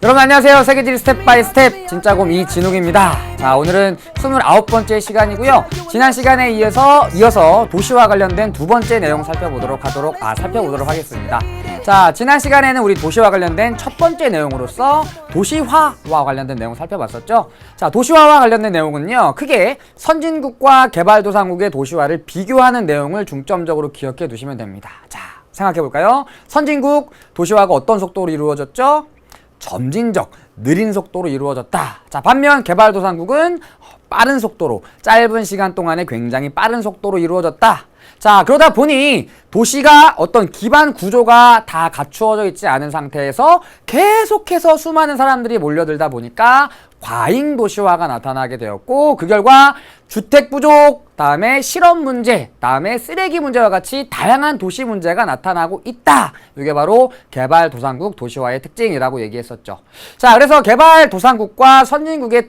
여러분 안녕하세요. 세계지리 스텝 바이 스텝 진짜곰 이진욱입니다. 자, 오늘은 29번째 시간이고요. 지난 시간에 이어서 도시와 관련된 두 번째 내용 살펴보도록 하겠습니다. 자, 지난 시간에는 우리 도시와 관련된 첫 번째 내용으로서 도시화와 관련된 내용 살펴봤었죠. 자, 도시화와 관련된 내용은요, 크게 선진국과 개발도상국의 도시화를 비교하는 내용을 중점적으로 기억해 두시면 됩니다. 자, 생각해 볼까요? 선진국 도시화가 어떤 속도로 이루어졌죠? 점진적, 느린 속도로 이루어졌다. 자, 반면 개발도상국은 빠른 속도로, 짧은 시간 동안에 굉장히 빠른 속도로 이루어졌다. 자, 그러다 보니 도시가 어떤 기반 구조가 다 갖추어져 있지 않은 상태에서 계속해서 수많은 사람들이 몰려들다 보니까 과잉 도시화가 나타나게 되었고, 그 결과 주택 부족, 다음에 실업 문제, 다음에 쓰레기 문제와 같이 다양한 도시 문제가 나타나고 있다. 이게 바로 개발도상국 도시화의 특징이라고 얘기했었죠. 자, 그래서 개발도상국과 선진국의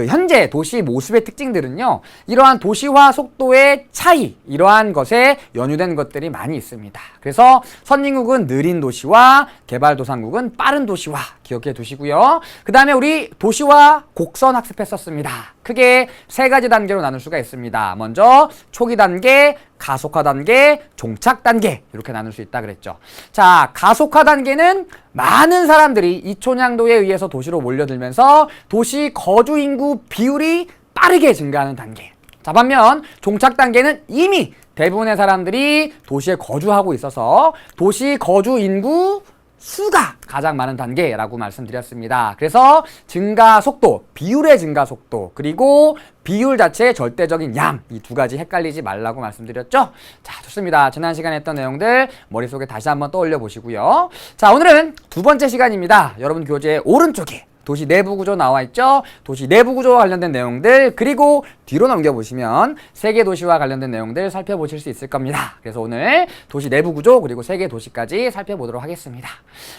현재 도시 모습의 특징들은요, 이러한 도시화 속도의 차이, 이러한 것에 연유된 것들이 많이 있습니다. 그래서 선진국은 느린 도시화, 개발도상국은 빠른 도시화 기억해 두시고요. 그 다음에 우리 도시화 곡선 학습했었습니다. 크게 세 가지 단계로 나눌 수가 있습니다. 먼저 초기 단계, 가속화 단계, 종착 단계, 이렇게 나눌 수 있다 그랬죠. 자, 가속화 단계는 많은 사람들이 이촌양도에 의해서 도시로 몰려들면서 도시 거주 인구 비율이 빠르게 증가하는 단계. 자, 반면 종착 단계는 이미 대부분의 사람들이 도시에 거주하고 있어서 도시 거주 인구 수가 가장 많은 단계라고 말씀드렸습니다. 그래서 증가 속도, 비율의 증가 속도, 그리고 비율 자체의 절대적인 양, 이 두 가지 헷갈리지 말라고 말씀드렸죠? 자, 좋습니다. 지난 시간에 했던 내용들 머릿속에 다시 한번 떠올려 보시고요. 자, 오늘은 두 번째 시간입니다. 여러분 교재 오른쪽에 도시 내부 구조 나와 있죠? 도시 내부 구조와 관련된 내용들, 그리고 뒤로 넘겨보시면 세계 도시와 관련된 내용들 살펴보실 수 있을 겁니다. 그래서 오늘 도시 내부 구조 그리고 세계 도시까지 살펴보도록 하겠습니다.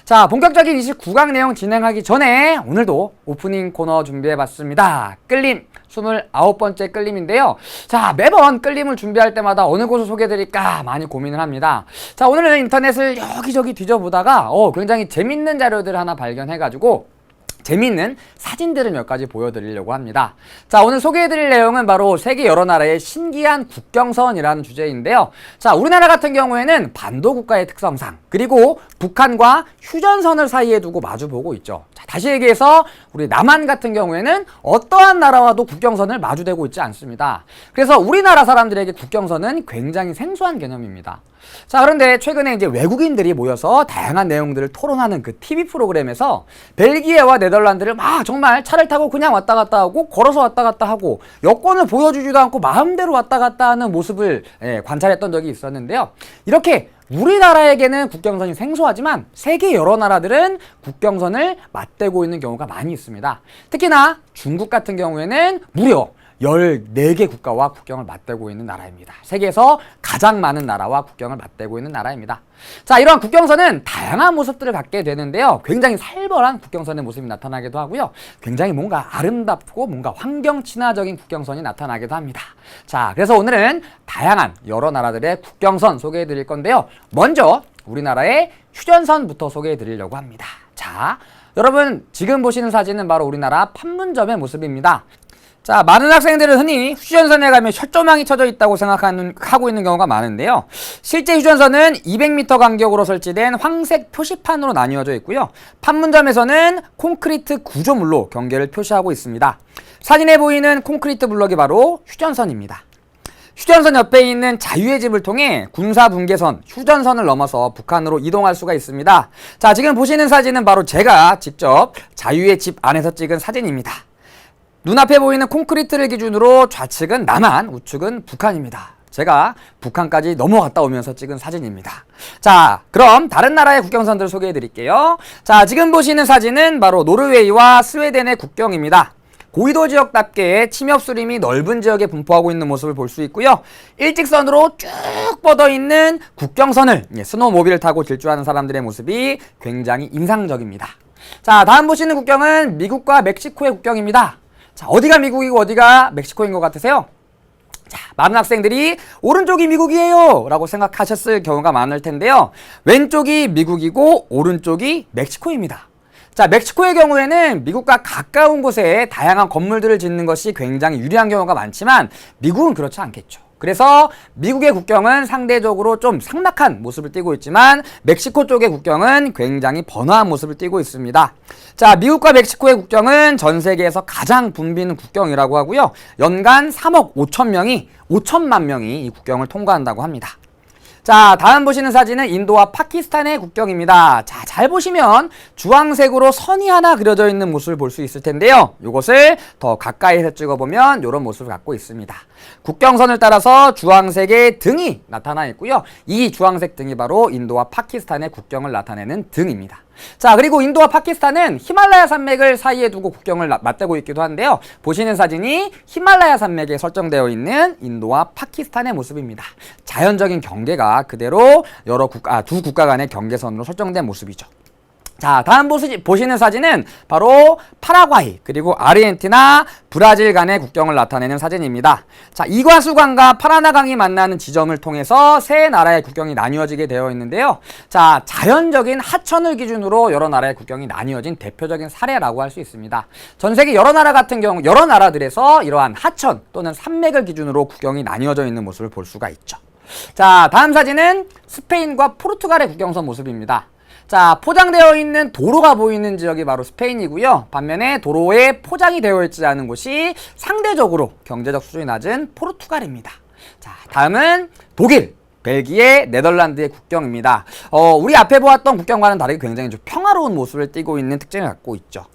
자, 본격적인 29강 내용 진행하기 전에 오늘도 오프닝 코너 준비해봤습니다. 끌림, 29번째 끌림인데요. 자, 매번 끌림을 준비할 때마다 어느 곳을 소개해드릴까 많이 고민을 합니다. 자, 오늘은 인터넷을 여기저기 뒤져보다가 굉장히 재밌는 자료들을 하나 발견해가지고 재미있는 사진들을 몇 가지 보여드리려고 합니다. 자, 오늘 소개해드릴 내용은 바로 세계 여러 나라의 신기한 국경선이라는 주제인데요. 자, 우리나라 같은 경우에는 반도 국가의 특성상, 그리고 북한과 휴전선을 사이에 두고 마주보고 있죠. 자, 다시 얘기해서 우리 남한 같은 경우에는 어떠한 나라와도 국경선을 마주대고 있지 않습니다. 그래서 우리나라 사람들에게 국경선은 굉장히 생소한 개념입니다. 자, 그런데 최근에 이제 외국인들이 모여서 다양한 내용들을 토론하는 그 TV 프로그램에서 벨기에와 네덜란드를 막 정말 차를 타고 그냥 왔다 갔다 하고 걸어서 왔다 갔다 하고 여권을 보여주지도 않고 마음대로 왔다 갔다 하는 모습을 관찰했던 적이 있었는데요. 이렇게 우리나라에게는 국경선이 생소하지만 세계 여러 나라들은 국경선을 맞대고 있는 경우가 많이 있습니다. 특히나 중국 같은 경우에는 무려 14개 국가와 국경을 맞대고 있는 나라입니다. 세계에서 가장 많은 나라와 국경을 맞대고 있는 나라입니다. 자, 이러한 국경선은 다양한 모습들을 갖게 되는데요. 굉장히 살벌한 국경선의 모습이 나타나기도 하고요. 굉장히 뭔가 아름답고 뭔가 환경 친화적인 국경선이 나타나기도 합니다. 자, 그래서 오늘은 다양한 여러 나라들의 국경선 소개해 드릴 건데요. 먼저 우리나라의 휴전선부터 소개해 드리려고 합니다. 자, 여러분 지금 보시는 사진은 바로 우리나라 판문점의 모습입니다. 자, 많은 학생들은 흔히 휴전선에 가면 철조망이 쳐져 있다고 생각하고 있는 경우가 많은데요. 실제 휴전선은 200m 간격으로 설치된 황색 표시판으로 나뉘어져 있고요. 판문점에서는 콘크리트 구조물로 경계를 표시하고 있습니다. 사진에 보이는 콘크리트 블럭이 바로 휴전선입니다. 휴전선 옆에 있는 자유의 집을 통해 군사분계선, 휴전선을 넘어서 북한으로 이동할 수가 있습니다. 자, 지금 보시는 사진은 바로 제가 직접 자유의 집 안에서 찍은 사진입니다. 눈앞에 보이는 콘크리트를 기준으로 좌측은 남한, 우측은 북한입니다. 제가 북한까지 넘어갔다 오면서 찍은 사진입니다. 자, 그럼 다른 나라의 국경선들을 소개해 드릴게요. 자, 지금 보시는 사진은 바로 노르웨이와 스웨덴의 국경입니다. 고위도 지역답게 침엽 수림이 넓은 지역에 분포하고 있는 모습을 볼 수 있고요. 일직선으로 쭉 뻗어 있는 국경선을 스노우모빌을 타고 질주하는 사람들의 모습이 굉장히 인상적입니다. 자, 다음 보시는 국경은 미국과 멕시코의 국경입니다. 자, 어디가 미국이고 어디가 멕시코인 것 같으세요? 자, 많은 학생들이 오른쪽이 미국이에요 라고 생각하셨을 경우가 많을 텐데요. 왼쪽이 미국이고 오른쪽이 멕시코입니다. 자, 멕시코의 경우에는 미국과 가까운 곳에 다양한 건물들을 짓는 것이 굉장히 유리한 경우가 많지만 미국은 그렇지 않겠죠. 그래서 미국의 국경은 상대적으로 좀 삭막한 모습을 띠고 있지만 멕시코 쪽의 국경은 굉장히 번화한 모습을 띠고 있습니다. 자, 미국과 멕시코의 국경은 전 세계에서 가장 붐비는 국경이라고 하고요. 연간 3억 5천만 명이 이 국경을 통과한다고 합니다. 자, 다음 보시는 사진은 인도와 파키스탄의 국경입니다. 자, 잘 보시면 주황색으로 선이 하나 그려져 있는 모습을 볼 수 있을 텐데요. 이것을 더 가까이서 찍어보면 이런 모습을 갖고 있습니다. 국경선을 따라서 주황색의 등이 나타나 있고요. 이 주황색 등이 바로 인도와 파키스탄의 국경을 나타내는 등입니다. 자, 그리고 인도와 파키스탄은 히말라야 산맥을 사이에 두고 국경을 맞대고 있기도 한데요. 보시는 사진이 히말라야 산맥에 설정되어 있는 인도와 파키스탄의 모습입니다. 자연적인 경계가 그대로 두 국가 간의 경계선으로 설정된 모습이죠. 자, 다음 보시는 사진은 바로 파라과이 그리고 아르헨티나, 브라질 간의 국경을 나타내는 사진입니다. 자, 이과수강과 파라나강이 만나는 지점을 통해서 세 나라의 국경이 나뉘어지게 되어 있는데요. 자, 자연적인 하천을 기준으로 여러 나라의 국경이 나뉘어진 대표적인 사례라고 할 수 있습니다. 전 세계 여러 나라 같은 경우 여러 나라들에서 이러한 하천 또는 산맥을 기준으로 국경이 나뉘어져 있는 모습을 볼 수가 있죠. 자, 다음 사진은 스페인과 포르투갈의 국경선 모습입니다. 자, 포장되어 있는 도로가 보이는 지역이 바로 스페인이고요. 반면에 도로에 포장이 되어 있지 않은 곳이 상대적으로 경제적 수준이 낮은 포르투갈입니다. 자, 다음은 독일, 벨기에, 네덜란드의 국경입니다. 우리 앞에 보았던 국경과는 다르게 굉장히 좀 평화로운 모습을 띠고 있는 특징을 갖고 있죠.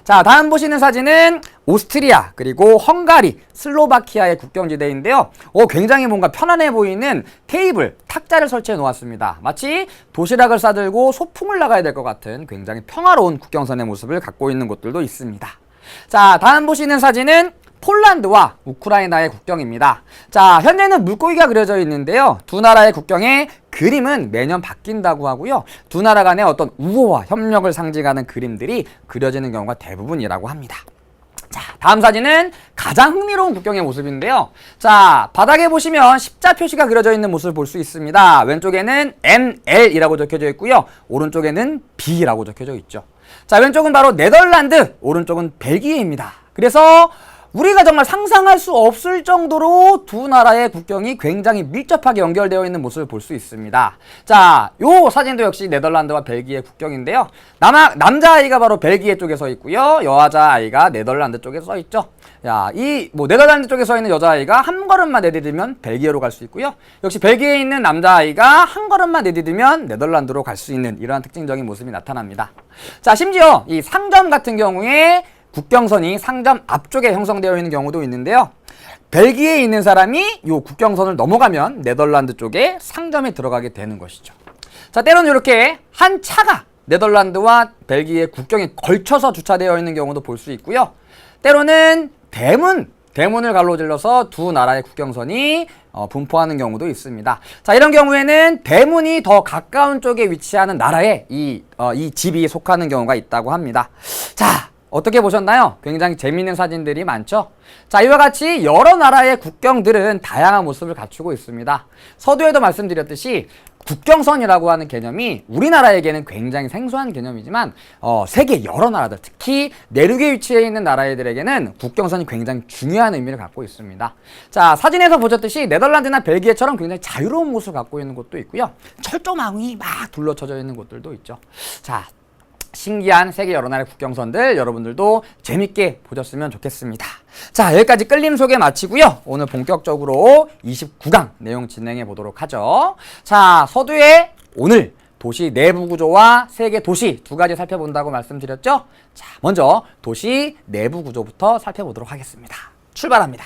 자, 다음 보시는 사진은 오스트리아 그리고 헝가리, 슬로바키아의 국경지대인데요. 굉장히 뭔가 편안해 보이는 테이블, 탁자를 설치해 놓았습니다. 마치 도시락을 싸들고 소풍을 나가야 될 것 같은 굉장히 평화로운 국경선의 모습을 갖고 있는 곳들도 있습니다. 자, 다음 보시는 사진은 폴란드와 우크라이나의 국경입니다. 자, 현재는 물고기가 그려져 있는데요. 두 나라의 국경의 그림은 매년 바뀐다고 하고요. 두 나라 간의 어떤 우호와 협력을 상징하는 그림들이 그려지는 경우가 대부분이라고 합니다. 자, 다음 사진은 가장 흥미로운 국경의 모습인데요. 자, 바닥에 보시면 십자 표시가 그려져 있는 모습을 볼 수 있습니다. 왼쪽에는 NL이라고 적혀져 있고요. 오른쪽에는 B라고 적혀져 있죠. 자, 왼쪽은 바로 네덜란드, 오른쪽은 벨기에입니다. 그래서 우리가 정말 상상할 수 없을 정도로 두 나라의 국경이 굉장히 밀접하게 연결되어 있는 모습을 볼 수 있습니다. 자, 요 사진도 역시 네덜란드와 벨기에 국경인데요. 남자아이가 바로 벨기에 쪽에 서 있고요. 여자아이가 네덜란드 쪽에 서 있죠. 야, 네덜란드 쪽에 서 있는 여자아이가 한 걸음만 내디디면 벨기에로 갈 수 있고요. 역시 벨기에에 있는 남자아이가 한 걸음만 내디디면 네덜란드로 갈 수 있는 이러한 특징적인 모습이 나타납니다. 자, 심지어 이 상점 같은 경우에 국경선이 상점 앞쪽에 형성되어 있는 경우도 있는데요. 벨기에에 있는 사람이 이 국경선을 넘어가면 네덜란드 쪽에 상점에 들어가게 되는 것이죠. 자, 때로는 이렇게 한 차가 네덜란드와 벨기에 국경에 걸쳐서 주차되어 있는 경우도 볼 수 있고요. 때로는 대문을 가로질러서 두 나라의 국경선이 분포하는 경우도 있습니다. 자, 이런 경우에는 대문이 더 가까운 쪽에 위치하는 나라에 이 집이 속하는 경우가 있다고 합니다. 자, 어떻게 보셨나요? 굉장히 재미있는 사진들이 많죠? 자, 이와 같이 여러 나라의 국경들은 다양한 모습을 갖추고 있습니다. 서두에도 말씀드렸듯이 국경선이라고 하는 개념이 우리나라에게는 굉장히 생소한 개념이지만 세계 여러 나라들, 특히 내륙에 위치해 있는 나라들에게는 국경선이 굉장히 중요한 의미를 갖고 있습니다. 자, 사진에서 보셨듯이 네덜란드나 벨기에처럼 굉장히 자유로운 모습을 갖고 있는 곳도 있고요. 철조망이 막 둘러쳐져 있는 곳들도 있죠. 자, 신기한 세계 여러 나라의 국경선들 여러분들도 재밌게 보셨으면 좋겠습니다. 자, 여기까지 끌림 소개 마치고요. 오늘 본격적으로 29강 내용 진행해 보도록 하죠. 자, 서두에 오늘 도시 내부 구조와 세계 도시 두 가지 살펴본다고 말씀드렸죠. 자, 먼저 도시 내부 구조부터 살펴보도록 하겠습니다. 출발합니다.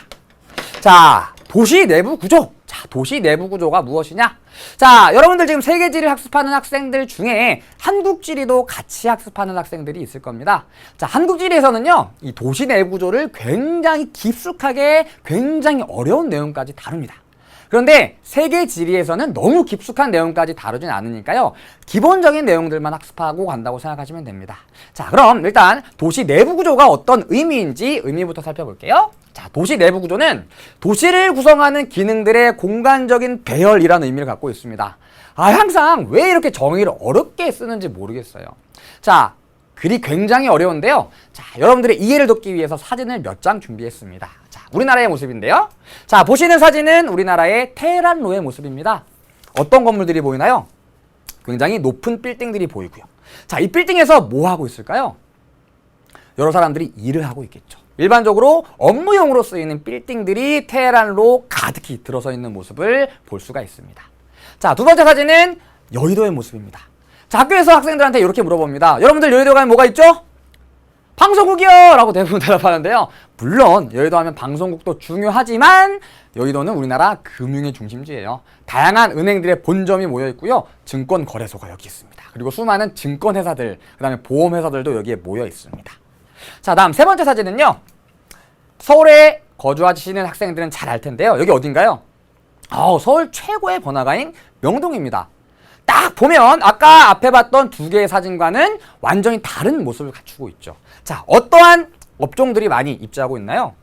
자, 도시 내부 구조. 자, 도시 내부 구조가 무엇이냐? 자, 여러분들 지금 세계지를 학습하는 학생들 중에 한국지리도 같이 학습하는 학생들이 있을 겁니다. 자, 한국지리에서는요, 이 도시 내부 구조를 굉장히 깊숙하게 굉장히 어려운 내용까지 다룹니다. 그런데 세계지리에서는 너무 깊숙한 내용까지 다루진 않으니까요. 기본적인 내용들만 학습하고 간다고 생각하시면 됩니다. 자, 그럼 일단 도시 내부 구조가 어떤 의미인지 의미부터 살펴볼게요. 자, 도시 내부 구조는 도시를 구성하는 기능들의 공간적인 배열이라는 의미를 갖고 있습니다. 항상 왜 이렇게 정의를 어렵게 쓰는지 모르겠어요. 자, 글이 굉장히 어려운데요. 자, 여러분들의 이해를 돕기 위해서 사진을 몇 장 준비했습니다. 자, 우리나라의 모습인데요. 자, 보시는 사진은 우리나라의 테헤란로의 모습입니다. 어떤 건물들이 보이나요? 굉장히 높은 빌딩들이 보이고요. 자, 이 빌딩에서 뭐 하고 있을까요? 여러 사람들이 일을 하고 있겠죠. 일반적으로 업무용으로 쓰이는 빌딩들이 테헤란로 가득히 들어서 있는 모습을 볼 수가 있습니다. 자, 두 번째 사진은 여의도의 모습입니다. 자, 학교에서 학생들한테 이렇게 물어봅니다. 여러분들 여의도 가면 뭐가 있죠? 방송국이요! 라고 대부분 대답하는데요. 물론 여의도 하면 방송국도 중요하지만 여의도는 우리나라 금융의 중심지예요. 다양한 은행들의 본점이 모여 있고요. 증권거래소가 여기 있습니다. 그리고 수많은 증권회사들, 그 다음에 보험회사들도 여기에 모여 있습니다. 자, 다음 세 번째 사진은요. 서울에 거주하시는 학생들은 잘 알 텐데요. 여기 어딘가요? 서울 최고의 번화가인 명동입니다. 딱 보면 아까 앞에 봤던 두 개의 사진과는 완전히 다른 모습을 갖추고 있죠. 자, 어떠한 업종들이 많이 입지하고 있나요?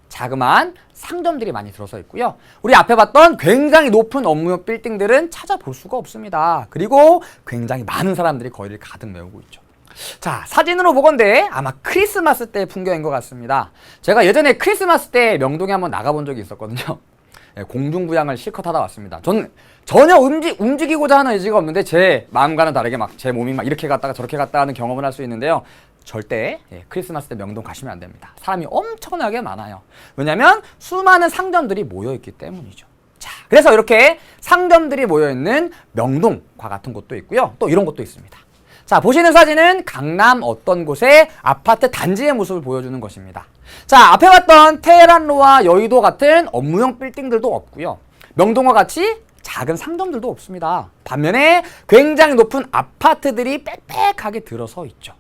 자그마한 상점들이 많이 들어서 있고요. 우리 앞에 봤던 굉장히 높은 업무용 빌딩들은 찾아볼 수가 없습니다. 그리고 굉장히 많은 사람들이 거리를 가득 메우고 있죠. 자, 사진으로 보건대 아마 크리스마스 때 풍경인 것 같습니다. 제가 예전에 크리스마스 때 명동에 한번 나가본 적이 있었거든요. 공중부양을 실컷 하다 왔습니다. 저는 전혀 움직이고자 하는 의지가 없는데 제 마음과는 다르게 막 제 몸이 막 이렇게 갔다가 저렇게 갔다 하는 경험을 할 수 있는데요. 절대 크리스마스 때 명동 가시면 안 됩니다. 사람이 엄청나게 많아요. 왜냐하면 수많은 상점들이 모여있기 때문이죠. 자, 그래서 이렇게 상점들이 모여있는 명동과 같은 곳도 있고요. 또 이런 곳도 있습니다. 자, 보시는 사진은 강남 어떤 곳의 아파트 단지의 모습을 보여주는 것입니다. 자, 앞에 봤던 테헤란로와 여의도 같은 업무용 빌딩들도 없고요. 명동과 같이 작은 상점들도 없습니다. 반면에 굉장히 높은 아파트들이 빽빽하게 들어서 있죠.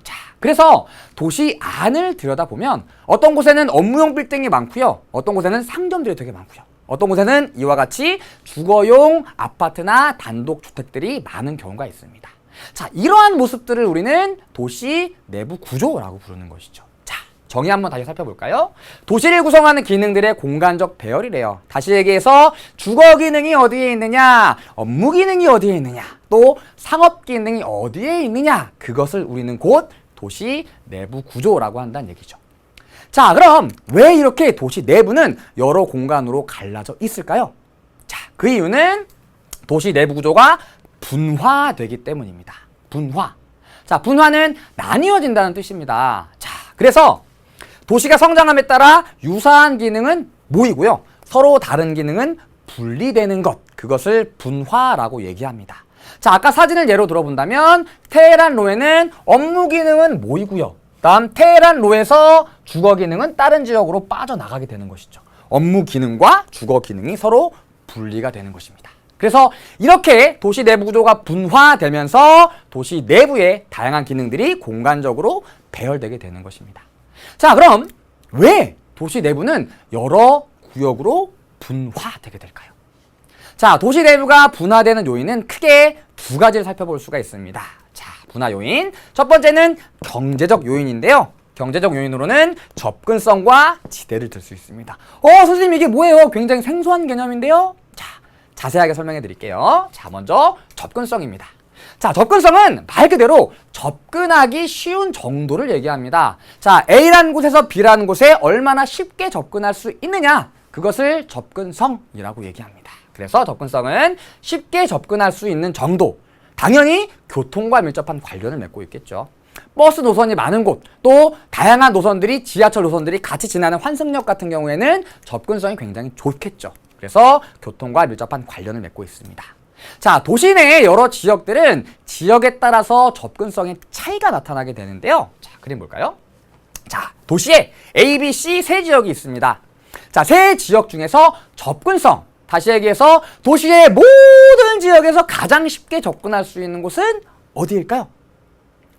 자, 그래서 도시 안을 들여다보면 어떤 곳에는 업무용 빌딩이 많고요. 어떤 곳에는 상점들이 되게 많고요. 어떤 곳에는 이와 같이 주거용 아파트나 단독주택들이 많은 경우가 있습니다. 자, 이러한 모습들을 우리는 도시 내부 구조라고 부르는 것이죠. 자, 정의 한번 다시 살펴볼까요? 도시를 구성하는 기능들의 공간적 배열이래요. 다시 얘기해서 주거 기능이 어디에 있느냐, 업무 기능이 어디에 있느냐, 또 상업 기능이 어디에 있느냐, 그것을 우리는 곧 도시 내부 구조라고 한다는 얘기죠. 자, 그럼 왜 이렇게 도시 내부는 여러 공간으로 갈라져 있을까요? 자, 그 이유는 도시 내부 구조가 분화되기 때문입니다. 분화. 자, 분화는 나뉘어진다는 뜻입니다. 자, 그래서 도시가 성장함에 따라 유사한 기능은 모이고요. 서로 다른 기능은 분리되는 것. 그것을 분화라고 얘기합니다. 자, 아까 사진을 예로 들어본다면 테헤란로에는 업무 기능은 모이고요. 다음 테헤란로에서 주거 기능은 다른 지역으로 빠져나가게 되는 것이죠. 업무 기능과 주거 기능이 서로 분리가 되는 것입니다. 그래서 이렇게 도시 내부 구조가 분화되면서 도시 내부의 다양한 기능들이 공간적으로 배열되게 되는 것입니다. 자, 그럼 왜 도시 내부는 여러 구역으로 분화되게 될까요? 자, 도시 내부가 분화되는 요인은 크게 두 가지를 살펴볼 수가 있습니다. 자, 분화 요인. 첫 번째는 경제적 요인인데요. 경제적 요인으로는 접근성과 지대를 들 수 있습니다. 선생님 이게 뭐예요? 굉장히 생소한 개념인데요. 자, 자세하게 설명해 드릴게요. 자, 먼저 접근성입니다. 자, 접근성은 말 그대로 접근하기 쉬운 정도를 얘기합니다. 자, A라는 곳에서 B라는 곳에 얼마나 쉽게 접근할 수 있느냐, 그것을 접근성이라고 얘기합니다. 그래서 접근성은 쉽게 접근할 수 있는 정도, 당연히 교통과 밀접한 관련을 맺고 있겠죠. 버스 노선이 많은 곳, 또 다양한 노선들이 지하철 노선들이 같이 지나는 환승역 같은 경우에는 접근성이 굉장히 좋겠죠. 그래서 교통과 밀접한 관련을 맺고 있습니다. 자, 도시 내의 여러 지역들은 지역에 따라서 접근성의 차이가 나타나게 되는데요. 자, 그림 볼까요? 자, 도시에 A, B, C 세 지역이 있습니다. 자, 세 지역 중에서 접근성, 다시 얘기해서 도시의 모든 지역에서 가장 쉽게 접근할 수 있는 곳은 어디일까요?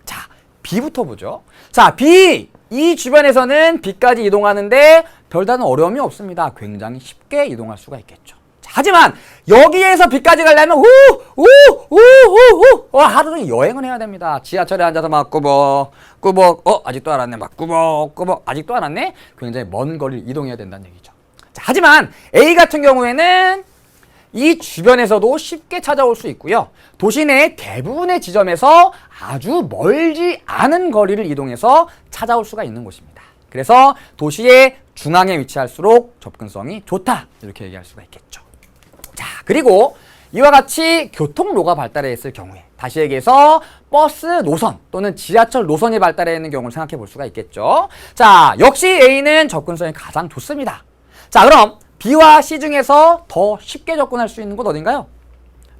자, B부터 보죠. 자, B! 이 주변에서는 B까지 이동하는데 별다른 어려움이 없습니다. 굉장히 쉽게 이동할 수가 있겠죠. 자, 하지만 여기에서 B까지 가려면 하루 종일 여행을 해야 됩니다. 지하철에 앉아서 막 꾸벅꾸벅 아직도 안 왔네. 막 꾸벅꾸벅 아직도 안 왔네. 굉장히 먼 거리를 이동해야 된다는 얘기죠. 자, 하지만 A 같은 경우에는 이 주변에서도 쉽게 찾아올 수 있고요. 도시 내 대부분의 지점에서 아주 멀지 않은 거리를 이동해서 찾아올 수가 있는 곳입니다. 그래서 도시의 중앙에 위치할수록 접근성이 좋다, 이렇게 얘기할 수가 있겠죠. 자, 그리고 이와 같이 교통로가 발달해 있을 경우에, 다시 얘기해서 버스 노선 또는 지하철 노선이 발달해 있는 경우를 생각해 볼 수가 있겠죠. 자, 역시 A는 접근성이 가장 좋습니다. 자, 그럼 B와 C 중에서 더 쉽게 접근할 수 있는 곳 어딘가요?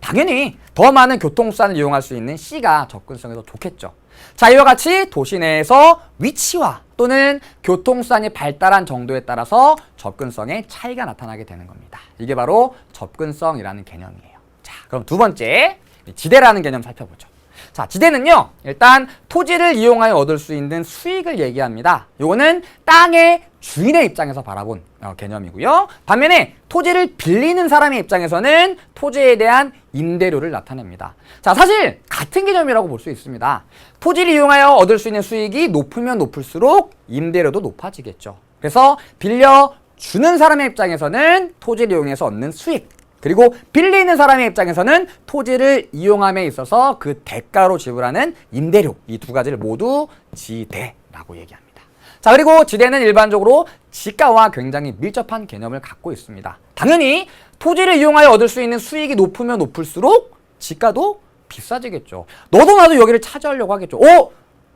당연히 더 많은 교통수단을 이용할 수 있는 C가 접근성이 더 좋겠죠. 자, 이와 같이 도시 내에서 위치와 또는 교통수단이 발달한 정도에 따라서 접근성의 차이가 나타나게 되는 겁니다. 이게 바로 접근성이라는 개념이에요. 자, 그럼 두 번째, 지대라는 개념 살펴보죠. 자, 지대는요, 일단 토지를 이용하여 얻을 수 있는 수익을 얘기합니다. 요거는 땅의 주인의 입장에서 바라본 개념이고요. 반면에 토지를 빌리는 사람의 입장에서는 토지에 대한 임대료를 나타냅니다. 자, 사실 같은 개념이라고 볼 수 있습니다. 토지를 이용하여 얻을 수 있는 수익이 높으면 높을수록 임대료도 높아지겠죠. 그래서 빌려주는 사람의 입장에서는 토지를 이용해서 얻는 수익, 그리고 빌리는 사람의 입장에서는 토지를 이용함에 있어서 그 대가로 지불하는 임대료, 이 두 가지를 모두 지대라고 얘기합니다. 자, 그리고 지대는 일반적으로 지가와 굉장히 밀접한 개념을 갖고 있습니다. 당연히 토지를 이용하여 얻을 수 있는 수익이 높으면 높을수록 지가도 비싸지겠죠. 너도 나도 여기를 차지하려고 하겠죠.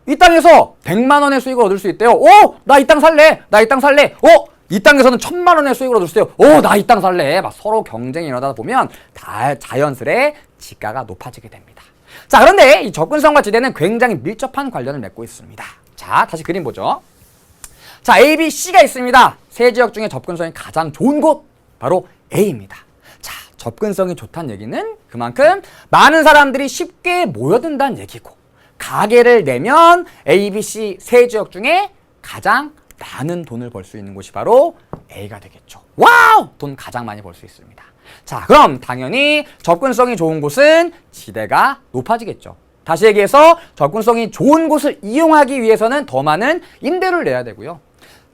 이 땅에서 100만 원의 수익을 얻을 수 있대요. 나 이 땅 살래. 나 이 땅 살래. 이 땅에서는 1000만 원의 수익을 얻을 수 있대요. 나 이 땅 살래. 막 서로 경쟁이 일어나다 보면 다 자연스레 지가가 높아지게 됩니다. 자, 그런데 이 접근성과 지대는 굉장히 밀접한 관련을 맺고 있습니다. 자, 다시 그림 보죠. 자, A, B, C가 있습니다. 세 지역 중에 접근성이 가장 좋은 곳, 바로 A입니다. 자, 접근성이 좋다는 얘기는 그만큼 많은 사람들이 쉽게 모여든다는 얘기고, 가계를 내면 A, B, C 세 지역 중에 가장 많은 돈을 벌 수 있는 곳이 바로 A가 되겠죠. 와우! 돈 가장 많이 벌 수 있습니다. 자, 그럼 당연히 접근성이 좋은 곳은 지대가 높아지겠죠. 다시 얘기해서 접근성이 좋은 곳을 이용하기 위해서는 더 많은 임대료를 내야 되고요.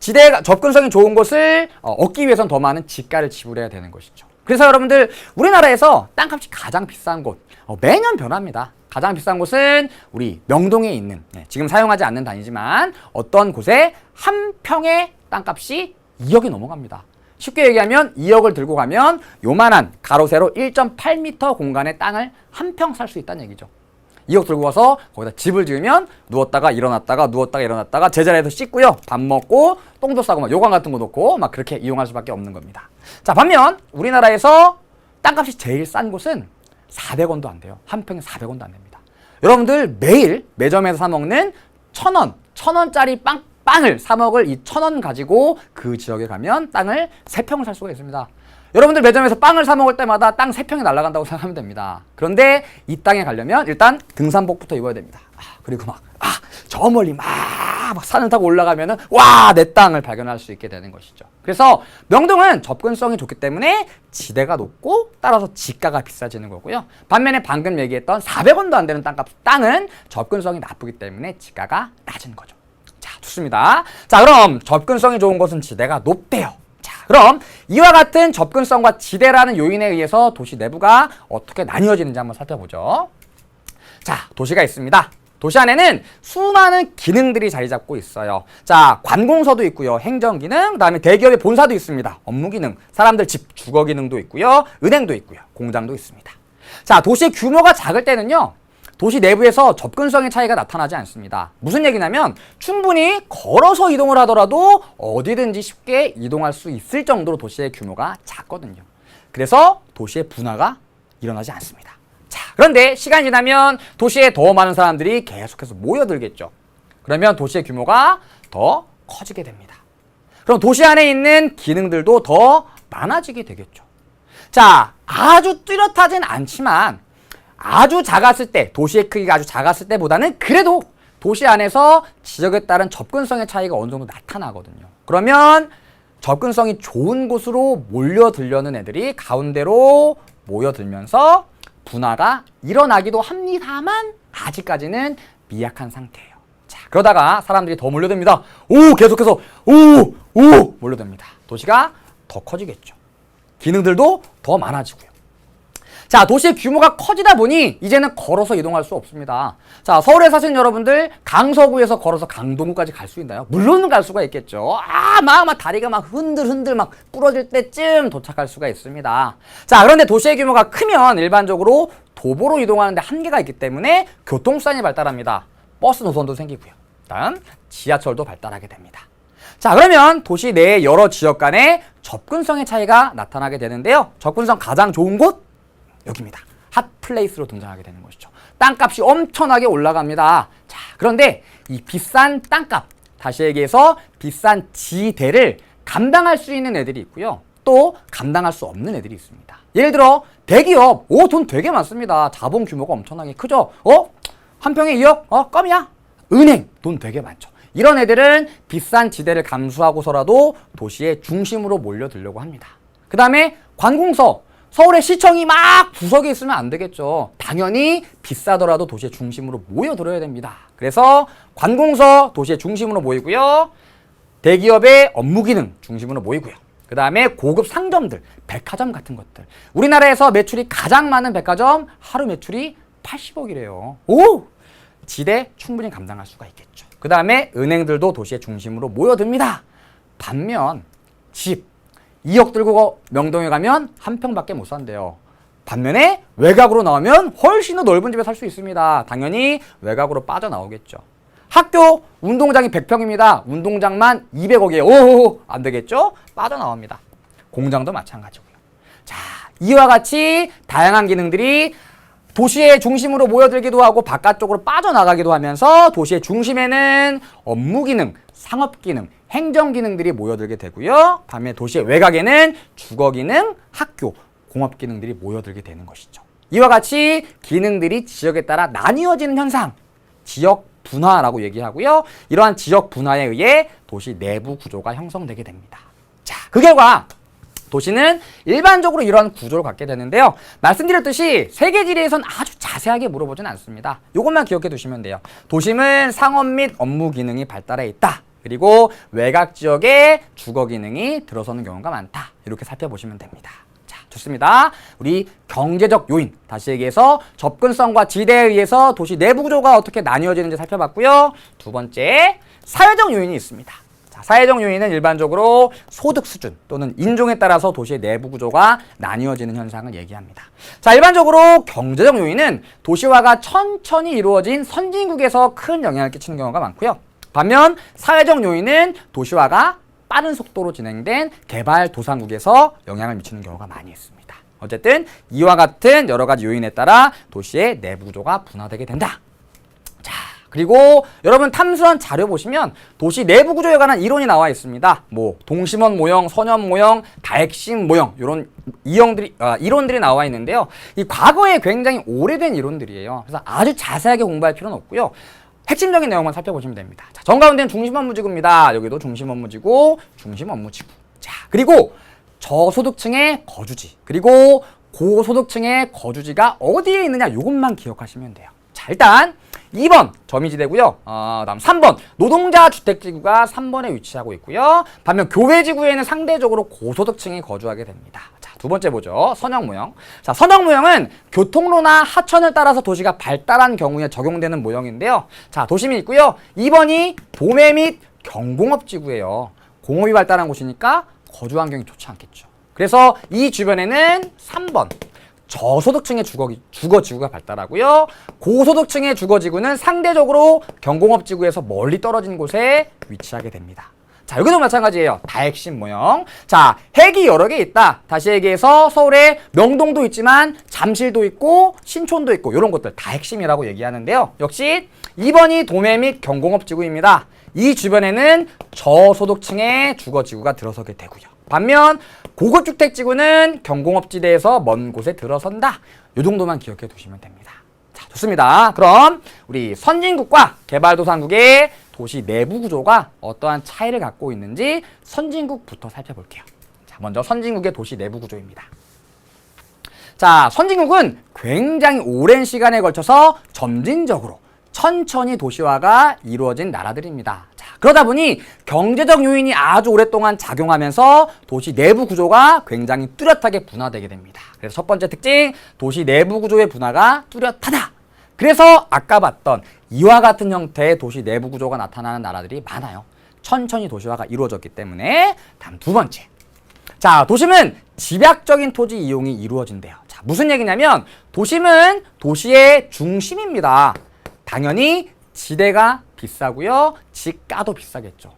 지대가 접근성이 좋은 곳을 얻기 위해서는 더 많은 지가를 지불해야 되는 것이죠. 그래서 여러분들, 우리나라에서 땅값이 가장 비싼 곳 매년 변합니다. 가장 비싼 곳은 우리 명동에 있는, 지금 사용하지 않는 단위지만 어떤 곳에 한 평의 땅값이 2억이 넘어갑니다. 쉽게 얘기하면 2억을 들고 가면 요만한 가로 세로 1.8m 공간의 땅을 한 평 살 수 있다는 얘기죠. 2억 들고 가서 거기다 집을 지으면 누웠다가 일어났다가 누웠다가 일어났다가 제자리에서 씻고요. 밥 먹고 똥도 싸고 막 요강 같은 거 놓고 막 그렇게 이용할 수밖에 없는 겁니다. 자, 반면 우리나라에서 땅값이 제일 싼 곳은 400원도 안 돼요. 한 평에 400원도 안 됩니다. 여러분들 매일 매점에서 사 먹는 1,000원짜리 빵을 사 먹을 이 1,000원 가지고 그 지역에 가면 땅을 3평을 살 수가 있습니다. 여러분들 매점에서 빵을 사 먹을 때마다 땅 3평이 날아간다고 생각하면 됩니다. 그런데 이 땅에 가려면 일단 등산복부터 입어야 됩니다. 그리고 저 멀리 막 산을 타고 올라가면은 내 땅을 발견할 수 있게 되는 것이죠. 그래서 명동은 접근성이 좋기 때문에 지대가 높고 따라서 지가가 비싸지는 거고요. 반면에 방금 얘기했던 400원도 안 되는 땅은 접근성이 나쁘기 때문에 지가가 낮은 거죠. 자, 좋습니다. 자, 그럼 접근성이 좋은 곳은 지대가 높대요. 자, 그럼 이와 같은 접근성과 지대라는 요인에 의해서 도시 내부가 어떻게 나뉘어지는지 한번 살펴보죠. 자, 도시가 있습니다. 도시 안에는 수많은 기능들이 자리 잡고 있어요. 자, 관공서도 있고요. 행정기능, 그다음에 대기업의 본사도 있습니다. 업무기능, 사람들 집, 주거기능도 있고요. 은행도 있고요. 공장도 있습니다. 자, 도시의 규모가 작을 때는요, 도시 내부에서 접근성의 차이가 나타나지 않습니다. 무슨 얘기냐면 충분히 걸어서 이동을 하더라도 어디든지 쉽게 이동할 수 있을 정도로 도시의 규모가 작거든요. 그래서 도시의 분화가 일어나지 않습니다. 자, 그런데 시간이 지나면 도시에 더 많은 사람들이 계속해서 모여들겠죠. 그러면 도시의 규모가 더 커지게 됩니다. 그럼 도시 안에 있는 기능들도 더 많아지게 되겠죠. 자, 아주 뚜렷하진 않지만 아주 작았을 때, 도시의 크기가 아주 작았을 때보다는 그래도 도시 안에서 지역에 따른 접근성의 차이가 어느 정도 나타나거든요. 그러면 접근성이 좋은 곳으로 몰려들려는 애들이 가운데로 모여들면서 분화가 일어나기도 합니다만 아직까지는 미약한 상태예요. 자, 그러다가 사람들이 더 몰려듭니다. 계속해서 몰려듭니다. 도시가 더 커지겠죠. 기능들도 더 많아지고요. 자, 도시의 규모가 커지다 보니 이제는 걸어서 이동할 수 없습니다. 자, 서울에 사시는 여러분들 강서구에서 걸어서 강동구까지 갈 수 있나요? 물론은 갈 수가 있겠죠. 막 다리가 막 흔들흔들 막 부러질 때쯤 도착할 수가 있습니다. 자, 그런데 도시의 규모가 크면 일반적으로 도보로 이동하는데 한계가 있기 때문에 교통수단이 발달합니다. 버스 노선도 생기고요. 다음 지하철도 발달하게 됩니다. 자, 그러면 도시 내의 여러 지역 간의 접근성의 차이가 나타나게 되는데요. 접근성 가장 좋은 곳 여기입니다. 핫플레이스로 등장하게 되는 것이죠. 땅값이 엄청나게 올라갑니다. 자, 그런데 이 비싼 땅값, 다시 얘기해서 비싼 지대를 감당할 수 있는 애들이 있고요. 또 감당할 수 없는 애들이 있습니다. 예를 들어 대기업, 돈 되게 많습니다. 자본 규모가 엄청나게 크죠. 한 평에 2억? 껌이야. 은행, 돈 되게 많죠. 이런 애들은 비싼 지대를 감수하고서라도 도시의 중심으로 몰려들려고 합니다. 그 다음에 관공서, 서울의 시청이 막 구석에 있으면 안 되겠죠. 당연히 비싸더라도 도시의 중심으로 모여들어야 됩니다. 그래서 관공서 도시의 중심으로 모이고요. 대기업의 업무 기능 중심으로 모이고요. 그 다음에 고급 상점들, 백화점 같은 것들. 우리나라에서 매출이 가장 많은 백화점 하루 매출이 80억이래요. 지대 충분히 감당할 수가 있겠죠. 그 다음에 은행들도 도시의 중심으로 모여듭니다. 반면 집 2억 들고 명동에 가면 한 평밖에 못 산대요. 반면에 외곽으로 나오면 훨씬 더 넓은 집에 살 수 있습니다. 당연히 외곽으로 빠져나오겠죠. 학교 운동장이 100평입니다. 운동장만 200억이에요. 안 되겠죠? 빠져나옵니다. 공장도 마찬가지고요. 자, 이와 같이 다양한 기능들이 도시의 중심으로 모여들기도 하고 바깥쪽으로 빠져나가기도 하면서 도시의 중심에는 업무 기능, 상업 기능, 행정 기능들이 모여들게 되고요. 반면 도시의 외곽에는 주거 기능, 학교, 공업 기능들이 모여들게 되는 것이죠. 이와 같이 기능들이 지역에 따라 나뉘어지는 현상, 지역 분화라고 얘기하고요. 이러한 지역 분화에 의해 도시 내부 구조가 형성되게 됩니다. 자, 그 결과 도시는 일반적으로 이런 구조를 갖게 되는데요. 말씀드렸듯이 세계지리에선 아주 자세하게 물어보진 않습니다. 이것만 기억해 두시면 돼요. 도심은 상업 및 업무 기능이 발달해 있다. 그리고 외곽 지역에 주거 기능이 들어서는 경우가 많다. 이렇게 살펴보시면 됩니다. 자, 좋습니다. 우리 경제적 요인, 다시 얘기해서 접근성과 지대에 의해서 도시 내부 구조가 어떻게 나뉘어지는지 살펴봤고요. 두 번째, 사회적 요인이 있습니다. 사회적 요인은 일반적으로 소득 수준 또는 인종에 따라서 도시의 내부 구조가 나뉘어지는 현상을 얘기합니다. 자, 일반적으로 경제적 요인은 도시화가 천천히 이루어진 선진국에서 큰 영향을 끼치는 경우가 많고요. 반면 사회적 요인은 도시화가 빠른 속도로 진행된 개발도상국에서 영향을 미치는 경우가 많이 있습니다. 어쨌든 이와 같은 여러 가지 요인에 따라 도시의 내부 구조가 분화되게 된다. 그리고 여러분 탐수한 자료 보시면 도시 내부 구조에 관한 이론이 나와 있습니다. 동심원 모형, 선형 모형, 다핵심 모형 이런 이론들이 나와 있는데요. 이 과거에 굉장히 오래된 이론들이에요. 그래서 아주 자세하게 공부할 필요는 없고요. 핵심적인 내용만 살펴보시면 됩니다. 자, 정가운데는 중심업무지구입니다. 여기도 중심업무지구, 중심업무지구. 자, 그리고 저소득층의 거주지, 그리고 고소득층의 거주지가 어디에 있느냐 이것만 기억하시면 돼요. 자, 일단 2번 점이지대고요. 다음 3번 노동자 주택지구가 3번에 위치하고 있고요. 반면 교외지구에는 상대적으로 고소득층이 거주하게 됩니다. 자, 두 번째 보죠. 선형모형. 자, 선형모형은 교통로나 하천을 따라서 도시가 발달한 경우에 적용되는 모형인데요. 자, 도심이 있고요. 2번이 도매 및 경공업지구예요. 공업이 발달한 곳이니까 거주 환경이 좋지 않겠죠. 그래서 이 주변에는 3번 저소득층의 주거지구가 발달하고요. 고소득층의 주거지구는 상대적으로 경공업지구에서 멀리 떨어진 곳에 위치하게 됩니다. 자, 여기도 마찬가지예요. 다핵심 모형. 자, 핵이 여러 개 있다. 다시 얘기해서 서울에 명동도 있지만 잠실도 있고 신촌도 있고 이런 것들 다핵심이라고 얘기하는데요. 역시 2번이 도매 및 경공업지구입니다. 이 주변에는 저소득층의 주거지구가 들어서게 되고요. 반면 고급주택지구는 경공업지대에서 먼 곳에 들어선다. 이 정도만 기억해 두시면 됩니다. 자, 좋습니다. 그럼 우리 선진국과 개발도상국의 도시 내부 구조가 어떠한 차이를 갖고 있는지 선진국부터 살펴볼게요. 자, 먼저 선진국의 도시 내부 구조입니다. 자, 선진국은 굉장히 오랜 시간에 걸쳐서 점진적으로 천천히 도시화가 이루어진 나라들입니다. 자, 그러다 보니 경제적 요인이 아주 오랫동안 작용하면서 도시 내부 구조가 굉장히 뚜렷하게 분화되게 됩니다. 그래서 첫 번째 특징, 도시 내부 구조의 분화가 뚜렷하다. 그래서 아까 봤던 이와 같은 형태의 도시 내부 구조가 나타나는 나라들이 많아요. 천천히 도시화가 이루어졌기 때문에. 다음 두 번째. 자, 도심은 집약적인 토지 이용이 이루어진대요. 자, 무슨 얘기냐면 도심은 도시의 중심입니다. 당연히 지대가 비싸고요. 지가도 비싸겠죠.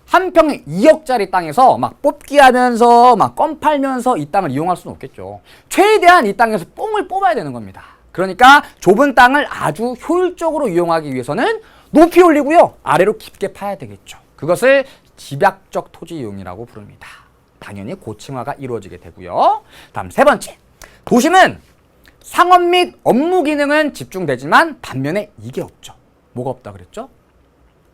한 평에 2억짜리 땅에서 막 뽑기 하면서 막 껌 팔면서 이 땅을 이용할 수는 없겠죠. 최대한 이 땅에서 뽕을 뽑아야 되는 겁니다. 그러니까 좁은 땅을 아주 효율적으로 이용하기 위해서는 높이 올리고요. 아래로 깊게 파야 되겠죠. 그것을 집약적 토지 이용이라고 부릅니다. 당연히 고층화가 이루어지게 되고요. 다음 세 번째. 도심은 상업 및 업무 기능은 집중되지만 반면에 이게 없죠. 뭐가 없다 그랬죠?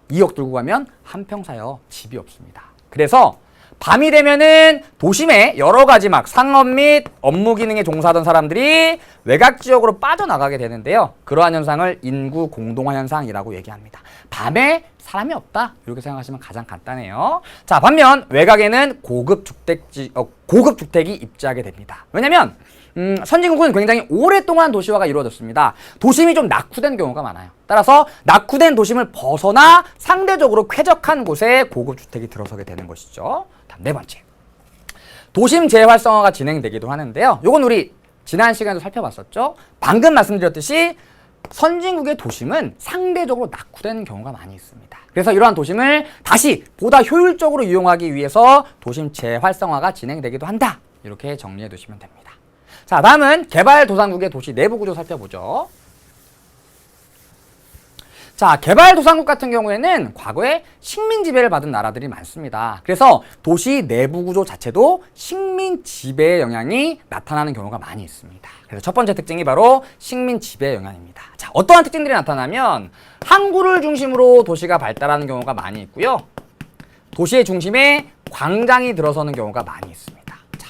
2억 들고 가면 한 평 사요. 집이 없습니다. 그래서 밤이 되면은 도심에 여러 가지 막 상업 및 업무 기능에 종사하던 사람들이 외곽 지역으로 빠져나가게 되는데요. 그러한 현상을 인구 공동화 현상이라고 얘기합니다. 밤에 사람이 없다. 이렇게 생각하시면 가장 간단해요. 자, 반면 외곽에는 고급 주택이 입지하게 됩니다. 왜냐면 선진국은 굉장히 오랫동안 도시화가 이루어졌습니다. 도심이 좀 낙후된 경우가 많아요. 따라서 낙후된 도심을 벗어나 상대적으로 쾌적한 곳에 고급 주택이 들어서게 되는 것이죠. 다음 네 번째. 도심 재활성화가 진행되기도 하는데요. 요건 우리 지난 시간에도 살펴봤었죠. 방금 말씀드렸듯이 선진국의 도심은 상대적으로 낙후된 경우가 많이 있습니다. 그래서 이러한 도심을 다시 보다 효율적으로 이용하기 위해서 도심 재활성화가 진행되기도 한다. 이렇게 정리해 두시면 됩니다. 자, 다음은 개발도상국의 도시 내부 구조 살펴보죠. 자, 개발도상국 같은 경우에는 과거에 식민 지배를 받은 나라들이 많습니다. 그래서 도시 내부 구조 자체도 식민 지배의 영향이 나타나는 경우가 많이 있습니다. 그래서 첫 번째 특징이 바로 식민 지배의 영향입니다. 자, 어떠한 특징들이 나타나면 항구를 중심으로 도시가 발달하는 경우가 많이 있고요. 도시의 중심에 광장이 들어서는 경우가 많이 있습니다.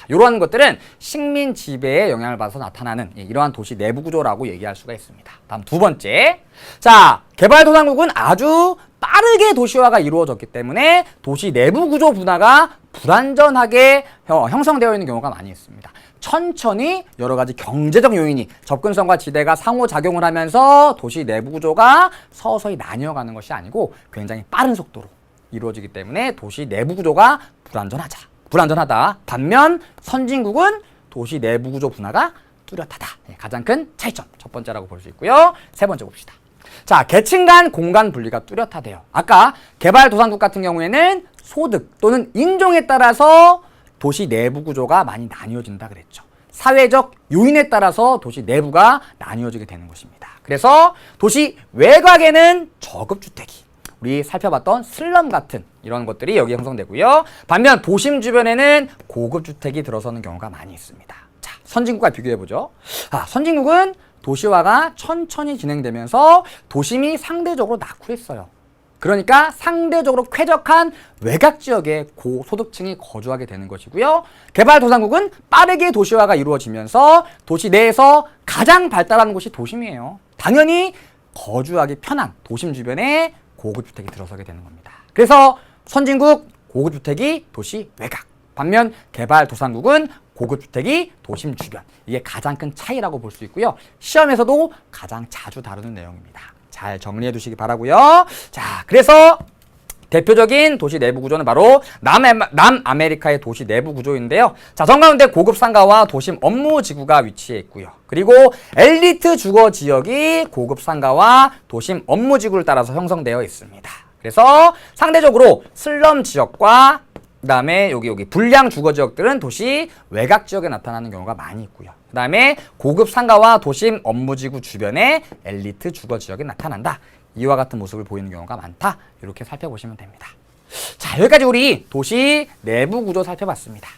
이러한 것들은 식민 지배의 영향을 받아서 나타나는 이러한 도시 내부 구조라고 얘기할 수가 있습니다. 다음 두 번째. 자, 개발도상국은 아주 빠르게 도시화가 이루어졌기 때문에 도시 내부 구조 분화가 불완전하게 형성되어 있는 경우가 많이 있습니다. 천천히 여러 가지 경제적 요인이 접근성과 지대가 상호작용을 하면서 도시 내부 구조가 서서히 나뉘어가는 것이 아니고 굉장히 빠른 속도로 이루어지기 때문에 도시 내부 구조가 불완전하다. 반면 선진국은 도시 내부 구조 분화가 뚜렷하다. 가장 큰 차이점. 첫 번째라고 볼 수 있고요. 세 번째 봅시다. 자, 계층 간 공간 분리가 뚜렷하대요. 아까 개발도상국 같은 경우에는 소득 또는 인종에 따라서 도시 내부 구조가 많이 나뉘어진다 그랬죠. 사회적 요인에 따라서 도시 내부가 나뉘어지게 되는 것입니다. 그래서 도시 외곽에는 저급주택이 우리 살펴봤던 슬럼 같은 이런 것들이 여기에 형성되고요. 반면 도심 주변에는 고급주택이 들어서는 경우가 많이 있습니다. 자, 선진국과 비교해보죠. 선진국은 도시화가 천천히 진행되면서 도심이 상대적으로 낙후했어요. 그러니까 상대적으로 쾌적한 외곽 지역에 고소득층이 거주하게 되는 것이고요. 개발도상국은 빠르게 도시화가 이루어지면서 도시 내에서 가장 발달하는 곳이 도심이에요. 당연히 거주하기 편한 도심 주변에 고급주택이 들어서게 되는 겁니다. 그래서 선진국 고급주택이 도시 외곽, 반면 개발도상국은 고급주택이 도심 주변. 이게 가장 큰 차이라고 볼 수 있고요. 시험에서도 가장 자주 다루는 내용입니다. 잘 정리해 두시기 바라고요. 자, 그래서 대표적인 도시 내부 구조는 바로 남아메리카의 도시 내부 구조인데요. 자, 정가운데 고급 상가와 도심 업무 지구가 위치해 있고요. 그리고 엘리트 주거 지역이 고급 상가와 도심 업무 지구를 따라서 형성되어 있습니다. 그래서 상대적으로 슬럼 지역과 그다음에 여기 불량 주거 지역들은 도시 외곽 지역에 나타나는 경우가 많이 있고요. 그다음에 고급 상가와 도심 업무 지구 주변에 엘리트 주거 지역이 나타난다. 이와 같은 모습을 보이는 경우가 많다. 이렇게 살펴보시면 됩니다. 자, 여기까지 우리 도시 내부 구조 살펴봤습니다.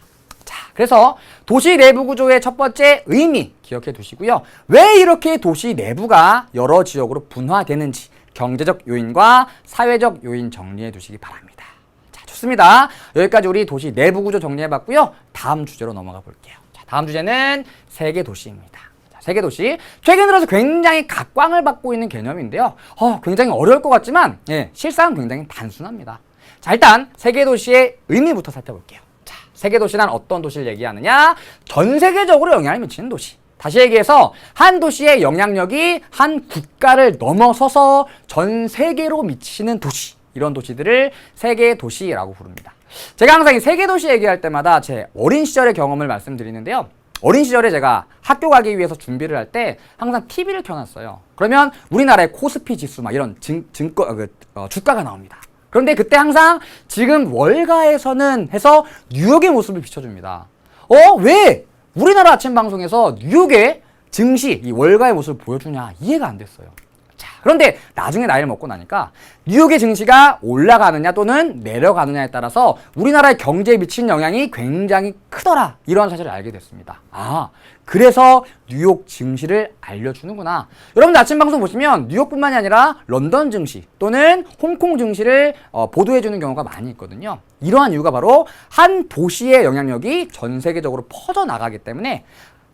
자, 그래서 도시 내부 구조의 첫 번째 의미 기억해 두시고요. 왜 이렇게 도시 내부가 여러 지역으로 분화되는지 경제적 요인과 사회적 요인 정리해 두시기 바랍니다. 자, 좋습니다. 여기까지 우리 도시 내부 구조 정리해 봤고요. 다음 주제로 넘어가 볼게요. 자, 다음 주제는 세계 도시입니다. 자, 세계 도시. 최근 들어서 굉장히 각광을 받고 있는 개념인데요. 굉장히 어려울 것 같지만 실상은 굉장히 단순합니다. 자, 일단 세계 도시의 의미부터 살펴볼게요. 자, 세계 도시란 어떤 도시를 얘기하느냐? 전 세계적으로 영향을 미치는 도시. 다시 얘기해서 한 도시의 영향력이 한 국가를 넘어서서 전 세계로 미치는 도시. 이런 도시들을 세계 도시라고 부릅니다. 제가 항상 이 세계 도시 얘기할 때마다 제 어린 시절의 경험을 말씀드리는데요. 어린 시절에 제가 학교 가기 위해서 준비를 할 때 항상 TV를 켜놨어요. 그러면 우리나라의 코스피 지수 막 이런 주가가 나옵니다. 그런데 그때 항상 지금 월가에서는 해서 뉴욕의 모습을 비춰줍니다. 왜 우리나라 아침 방송에서 뉴욕의 증시, 이 월가의 모습을 보여주냐 이해가 안 됐어요. 자, 그런데 나중에 나이를 먹고 나니까 뉴욕의 증시가 올라가느냐 또는 내려가느냐에 따라서 우리나라의 경제에 미친 영향이 굉장히 크더라. 이런 사실을 알게 됐습니다. 그래서 뉴욕 증시를 알려주는구나. 여러분들 아침 방송 보시면 뉴욕뿐만이 아니라 런던 증시 또는 홍콩 증시를 보도해주는 경우가 많이 있거든요. 이러한 이유가 바로 한 도시의 영향력이 전 세계적으로 퍼져나가기 때문에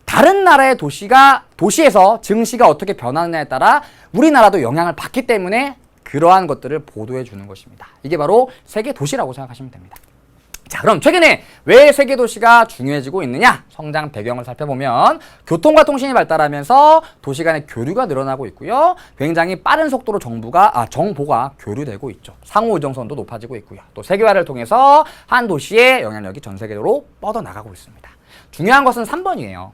다른 나라의 도시에서 증시가 어떻게 변하느냐에 따라 우리나라도 영향을 받기 때문에 그러한 것들을 보도해 주는 것입니다. 이게 바로 세계 도시라고 생각하시면 됩니다. 자, 그럼 최근에 왜 세계 도시가 중요해지고 있느냐? 성장 배경을 살펴보면 교통과 통신이 발달하면서 도시 간의 교류가 늘어나고 있고요. 굉장히 빠른 속도로 정보가 교류되고 있죠. 상호 의존성도 높아지고 있고요. 또 세계화를 통해서 한 도시의 영향력이 전 세계로 뻗어나가고 있습니다. 중요한 것은 3번이에요.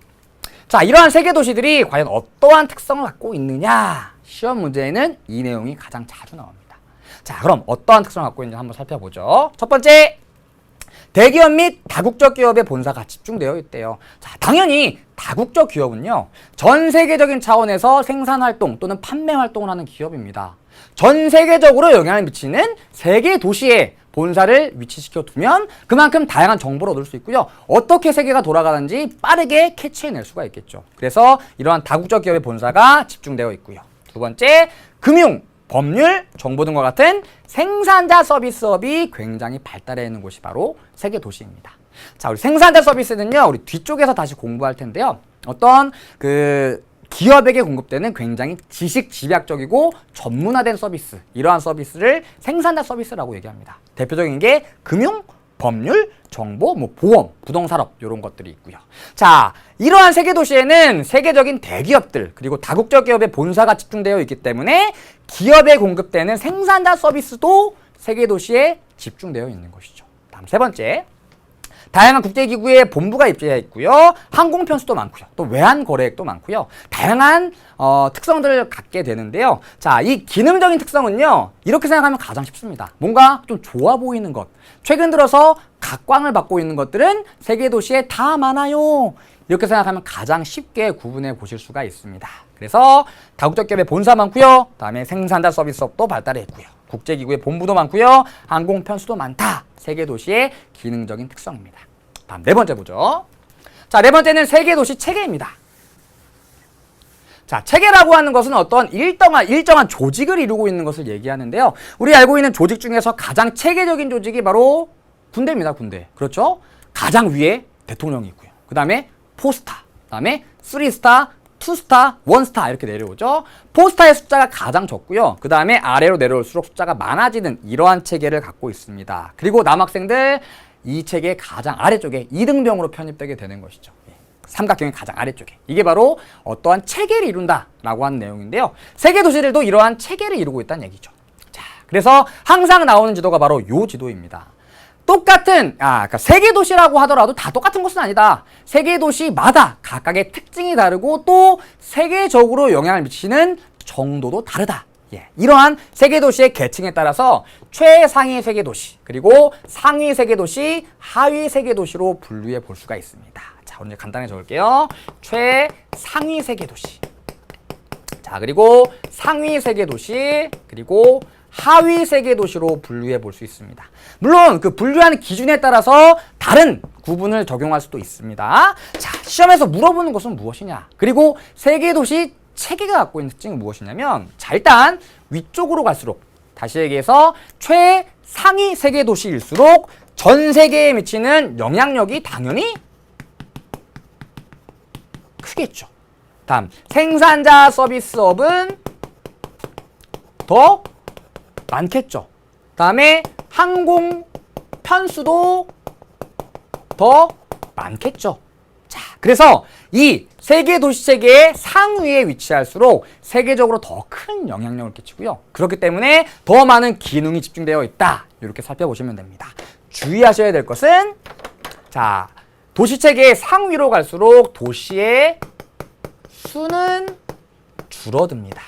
자, 이러한 세계 도시들이 과연 어떠한 특성을 갖고 있느냐? 시험 문제에는 이 내용이 가장 자주 나옵니다. 자, 그럼 어떠한 특성을 갖고 있는지 한번 살펴보죠. 첫 번째, 대기업 및 다국적 기업의 본사가 집중되어 있대요. 자, 당연히 다국적 기업은요, 전 세계적인 차원에서 생산 활동 또는 판매 활동을 하는 기업입니다. 전 세계적으로 영향을 미치는 세계 도시에 본사를 위치시켜 두면 그만큼 다양한 정보를 얻을 수 있고요. 어떻게 세계가 돌아가는지 빠르게 캐치해낼 수가 있겠죠. 그래서 이러한 다국적 기업의 본사가 집중되어 있고요. 두 번째, 금융, 법률, 정보 등과 같은 생산자 서비스업이 굉장히 발달해 있는 곳이 바로 세계 도시입니다. 자, 우리 생산자 서비스는요, 우리 뒤쪽에서 다시 공부할 텐데요. 어떤 기업에게 공급되는 굉장히 지식 집약적이고 전문화된 서비스, 이러한 서비스를 생산자 서비스라고 얘기합니다. 대표적인 게 금융, 법률, 정보, 보험, 부동산업 이런 것들이 있고요. 자, 이러한 세계 도시에는 세계적인 대기업들 그리고 다국적 기업의 본사가 집중되어 있기 때문에 기업에 공급되는 생산자 서비스도 세계 도시에 집중되어 있는 것이죠. 다음 세 번째, 다양한 국제기구의 본부가 입주해 있고요. 항공 편수도 많고요. 또 외환 거래액도 많고요. 다양한 특성들을 갖게 되는데요. 자, 이 기능적인 특성은요, 이렇게 생각하면 가장 쉽습니다. 뭔가 좀 좋아 보이는 것. 최근 들어서 각광을 받고 있는 것들은 세계 도시에 다 많아요. 이렇게 생각하면 가장 쉽게 구분해 보실 수가 있습니다. 그래서 다국적 기업의 본사 많고요. 다음에 생산자 서비스업도 발달해 있고요. 국제기구의 본부도 많고요. 항공 편수도 많다. 세계 도시의 기능적인 특성입니다. 다음 네 번째 보죠. 자, 네 번째는 세계 도시 체계입니다. 자, 체계라고 하는 것은 어떤 일정한 조직을 이루고 있는 것을 얘기하는데요. 우리 알고 있는 조직 중에서 가장 체계적인 조직이 바로 군대입니다. 군대. 그렇죠? 가장 위에 대통령이 있고요. 그 다음에 4스타, 그 다음에 3스타, 2스타, 1스타 이렇게 내려오죠. 4스타의 숫자가 가장 적고요. 그 다음에 아래로 내려올수록 숫자가 많아지는 이러한 체계를 갖고 있습니다. 그리고 남학생들 이 체계의 가장 아래쪽에 2등병으로 편입되게 되는 것이죠. 삼각형의 가장 아래쪽에. 이게 바로 어떠한 체계를 이룬다라고 하는 내용인데요. 세계 도시들도 이러한 체계를 이루고 있다는 얘기죠. 자, 그래서 항상 나오는 지도가 바로 이 지도입니다. 그러니까 세계 도시라고 하더라도 다 똑같은 것은 아니다. 세계 도시마다 각각의 특징이 다르고 또 세계적으로 영향을 미치는 정도도 다르다. 이러한 세계 도시의 계층에 따라서 최상위 세계 도시, 그리고 상위 세계 도시, 하위 세계 도시로 분류해 볼 수가 있습니다. 자, 오늘 간단히 적을게요. 최상위 세계 도시. 자, 그리고 상위 세계 도시, 그리고 하위 세계 도시로 분류해 볼 수 있습니다. 물론 그 분류하는 기준에 따라서 다른 구분을 적용할 수도 있습니다. 자, 시험에서 물어보는 것은 무엇이냐? 그리고 세계 도시 체계가 갖고 있는 특징은 무엇이냐면, 자, 일단 위쪽으로 갈수록, 다시 얘기해서 최상위 세계 도시일수록 전 세계에 미치는 영향력이 당연히 크겠죠. 다음 생산자 서비스업은 더 많겠죠. 다음에 항공 편수도 더 많겠죠. 자, 그래서 이 세계 도시 체계의 상위에 위치할수록 세계적으로 더 큰 영향력을 끼치고요. 그렇기 때문에 더 많은 기능이 집중되어 있다. 이렇게 살펴보시면 됩니다. 주의하셔야 될 것은 자, 도시 체계의 상위로 갈수록 도시의 수는 줄어듭니다.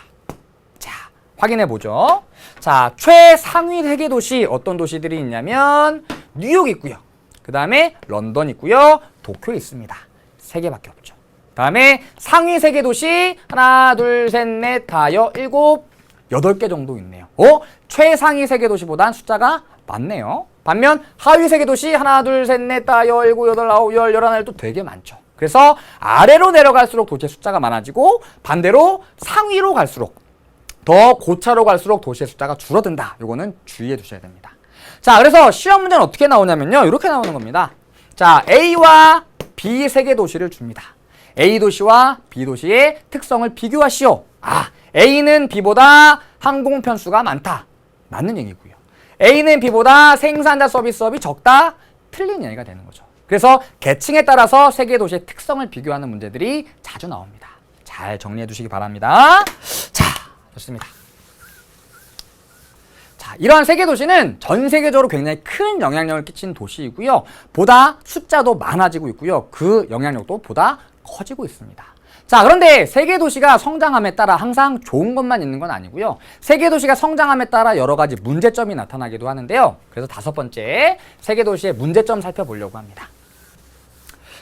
자, 확인해 보죠. 자, 최상위 세계 도시 어떤 도시들이 있냐면 뉴욕 있고요. 그 다음에 런던 있고요. 도쿄 있습니다. 3개밖에 없죠. 다음에 상위 세계 도시 하나, 둘, 셋, 넷, 다여, 일곱, 8개 정도 있네요. 최상위 세계 도시보단 숫자가 많네요. 반면 하위 세계 도시 하나, 둘, 셋, 넷, 다여, 일곱, 여덟, 아홉, 열, 열하나도 되게 많죠. 그래서 아래로 내려갈수록 도시의 숫자가 많아지고 반대로 상위로 갈수록 더 고차로 갈수록 도시의 숫자가 줄어든다. 이거는 주의해 두셔야 됩니다. 자, 그래서 시험 문제는 어떻게 나오냐면요. 이렇게 나오는 겁니다. 자, A와 B 세계 도시를 줍니다. A 도시와 B 도시의 특성을 비교하시오. 아, A는 B보다 항공 편수가 많다. 맞는 얘기고요. A는 B보다 생산자 서비스업이 적다. 틀린 얘기가 되는 거죠. 그래서 계층에 따라서 세계 도시의 특성을 비교하는 문제들이 자주 나옵니다. 잘 정리해 두시기 바랍니다. 자, 좋습니다. 자, 이러한 세계 도시는 전 세계적으로 굉장히 큰 영향력을 끼치는 도시이고요. 보다 숫자도 많아지고 있고요. 그 영향력도 보다 커지고 있습니다. 자, 그런데 세계 도시가 성장함에 따라 항상 좋은 것만 있는 건 아니고요. 세계 도시가 성장함에 따라 여러 가지 문제점이 나타나기도 하는데요. 그래서 5번째 세계 도시의 문제점 살펴보려고 합니다.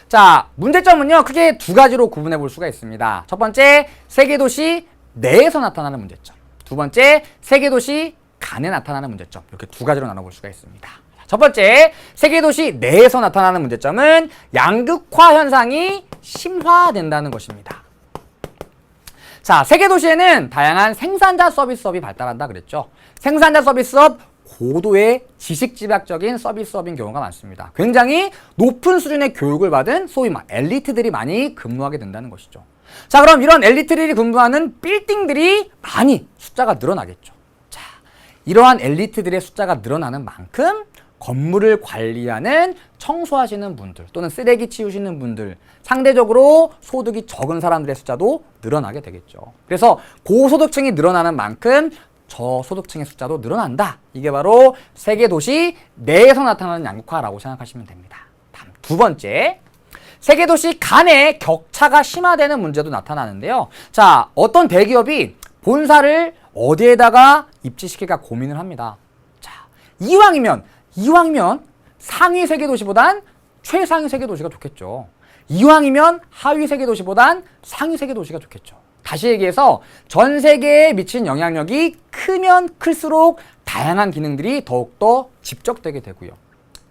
자, 문제점은요, 크게 2가지로 구분해 볼 수가 있습니다. 첫 번째, 세계 도시 내에서 나타나는 문제점. 두 번째, 세계 도시 간에 나타나는 문제점. 이렇게 2가지로 나눠볼 수가 있습니다. 첫 번째, 세계 도시 내에서 나타나는 문제점은 양극화 현상이 심화된다는 것입니다. 자, 세계 도시에는 다양한 생산자 서비스업이 발달한다 그랬죠. 생산자 서비스업 고도의 지식집약적인 서비스업인 경우가 많습니다. 굉장히 높은 수준의 교육을 받은 소위 엘리트들이 많이 근무하게 된다는 것이죠. 자, 그럼 이런 엘리트들이 근무하는 빌딩들이 많이 숫자가 늘어나겠죠. 자, 이러한 엘리트들의 숫자가 늘어나는 만큼 건물을 관리하는 청소하시는 분들 또는 쓰레기 치우시는 분들, 상대적으로 소득이 적은 사람들의 숫자도 늘어나게 되겠죠. 그래서 고소득층이 늘어나는 만큼 저소득층의 숫자도 늘어난다. 이게 바로 세계 도시 내에서 나타나는 양극화라고 생각하시면 됩니다. 다음 2번째, 세계 도시 간의 격차가 심화되는 문제도 나타나는데요. 자, 어떤 대기업이 본사를 어디에다가 입지시킬까 고민을 합니다. 자, 이왕이면 상위 세계 도시보단 최상위 세계 도시가 좋겠죠. 이왕이면 하위 세계 도시보단 상위 세계 도시가 좋겠죠. 다시 얘기해서 전 세계에 미친 영향력이 크면 클수록 다양한 기능들이 더욱더 집적되게 되고요.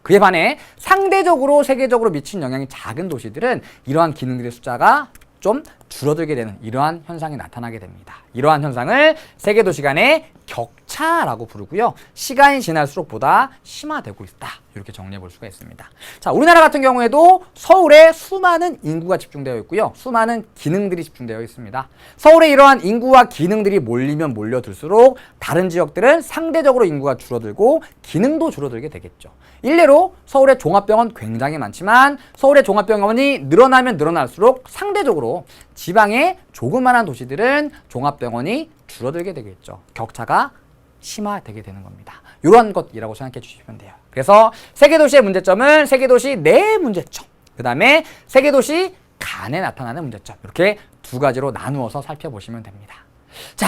그에 반해 상대적으로 세계적으로 미친 영향이 작은 도시들은 이러한 기능들의 숫자가 좀 줄어들게 되는 이러한 현상이 나타나게 됩니다. 이러한 현상을 세계 도시 간의 격차라고 부르고요. 시간이 지날수록 보다 심화되고 있다. 이렇게 정리해 볼 수가 있습니다. 자, 우리나라 같은 경우에도 서울에 수많은 인구가 집중되어 있고요. 수많은 기능들이 집중되어 있습니다. 서울에 이러한 인구와 기능들이 몰리면 몰려들수록 다른 지역들은 상대적으로 인구가 줄어들고 기능도 줄어들게 되겠죠. 일례로 서울의 종합병원 굉장히 많지만 서울의 종합병원이 늘어나면 늘어날수록 상대적으로 지방의 조그마한 도시들은 종합병원이 줄어들게 되겠죠. 격차가 심화되게 되는 겁니다. 이런 것이라고 생각해 주시면 돼요. 그래서 세계도시의 문제점은 세계도시 내 문제점, 그 다음에 세계도시 간에 나타나는 문제점, 이렇게 2가지로 나누어서 살펴보시면 됩니다. 자,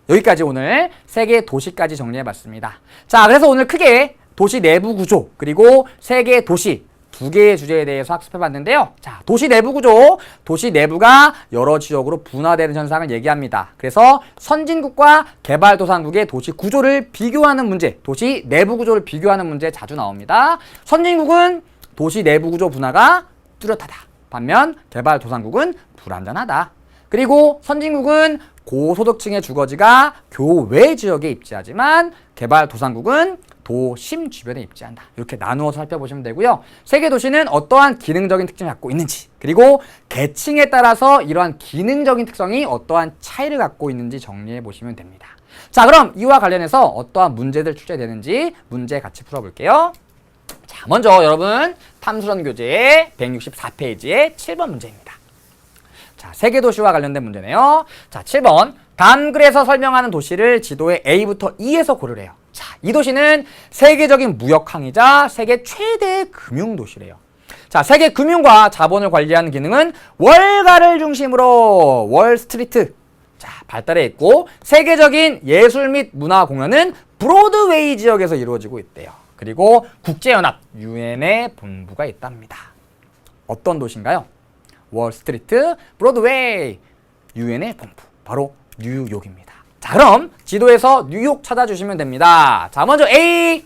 여기까지 오늘 세계 도시까지 정리해봤습니다. 자, 그래서 오늘 크게 도시 내부 구조 그리고 세계 도시 2개의 주제에 대해서 학습해봤는데요. 자, 도시 내부 구조, 도시 내부가 여러 지역으로 분화되는 현상을 얘기합니다. 그래서 선진국과 개발도상국의 도시 구조를 비교하는 문제, 도시 내부 구조를 비교하는 문제 자주 나옵니다. 선진국은 도시 내부 구조 분화가 뚜렷하다. 반면 개발도상국은 불완전하다. 그리고 선진국은 고소득층의 주거지가 교외 지역에 입지하지만 개발도상국은 도심 주변에 입지한다. 이렇게 나누어서 살펴보시면 되고요. 세계 도시는 어떠한 기능적인 특징을 갖고 있는지, 그리고 계층에 따라서 이러한 기능적인 특성이 어떠한 차이를 갖고 있는지 정리해 보시면 됩니다. 자, 그럼 이와 관련해서 어떠한 문제들 출제되는지 문제 같이 풀어볼게요. 자, 먼저 여러분 탐수론 교재 164페이지의 7번 문제입니다. 자, 세계 도시와 관련된 문제네요. 자, 7번. 다음 글에서 설명하는 도시를 지도에 A부터 E에서 고르래요. 자, 이 도시는 세계적인 무역항이자 세계 최대의 금융도시래요. 자, 세계 금융과 자본을 관리하는 기능은 월가를 중심으로 월스트리트 발달해 있고, 세계적인 예술 및 문화 공연은 브로드웨이 지역에서 이루어지고 있대요. 그리고 국제연합 UN의 본부가 있답니다. 어떤 도시인가요? 월스트리트, 브로드웨이, UN의 본부, 바로 뉴욕입니다. 자, 그럼 지도에서 뉴욕 찾아주시면 됩니다. 자, 먼저 A,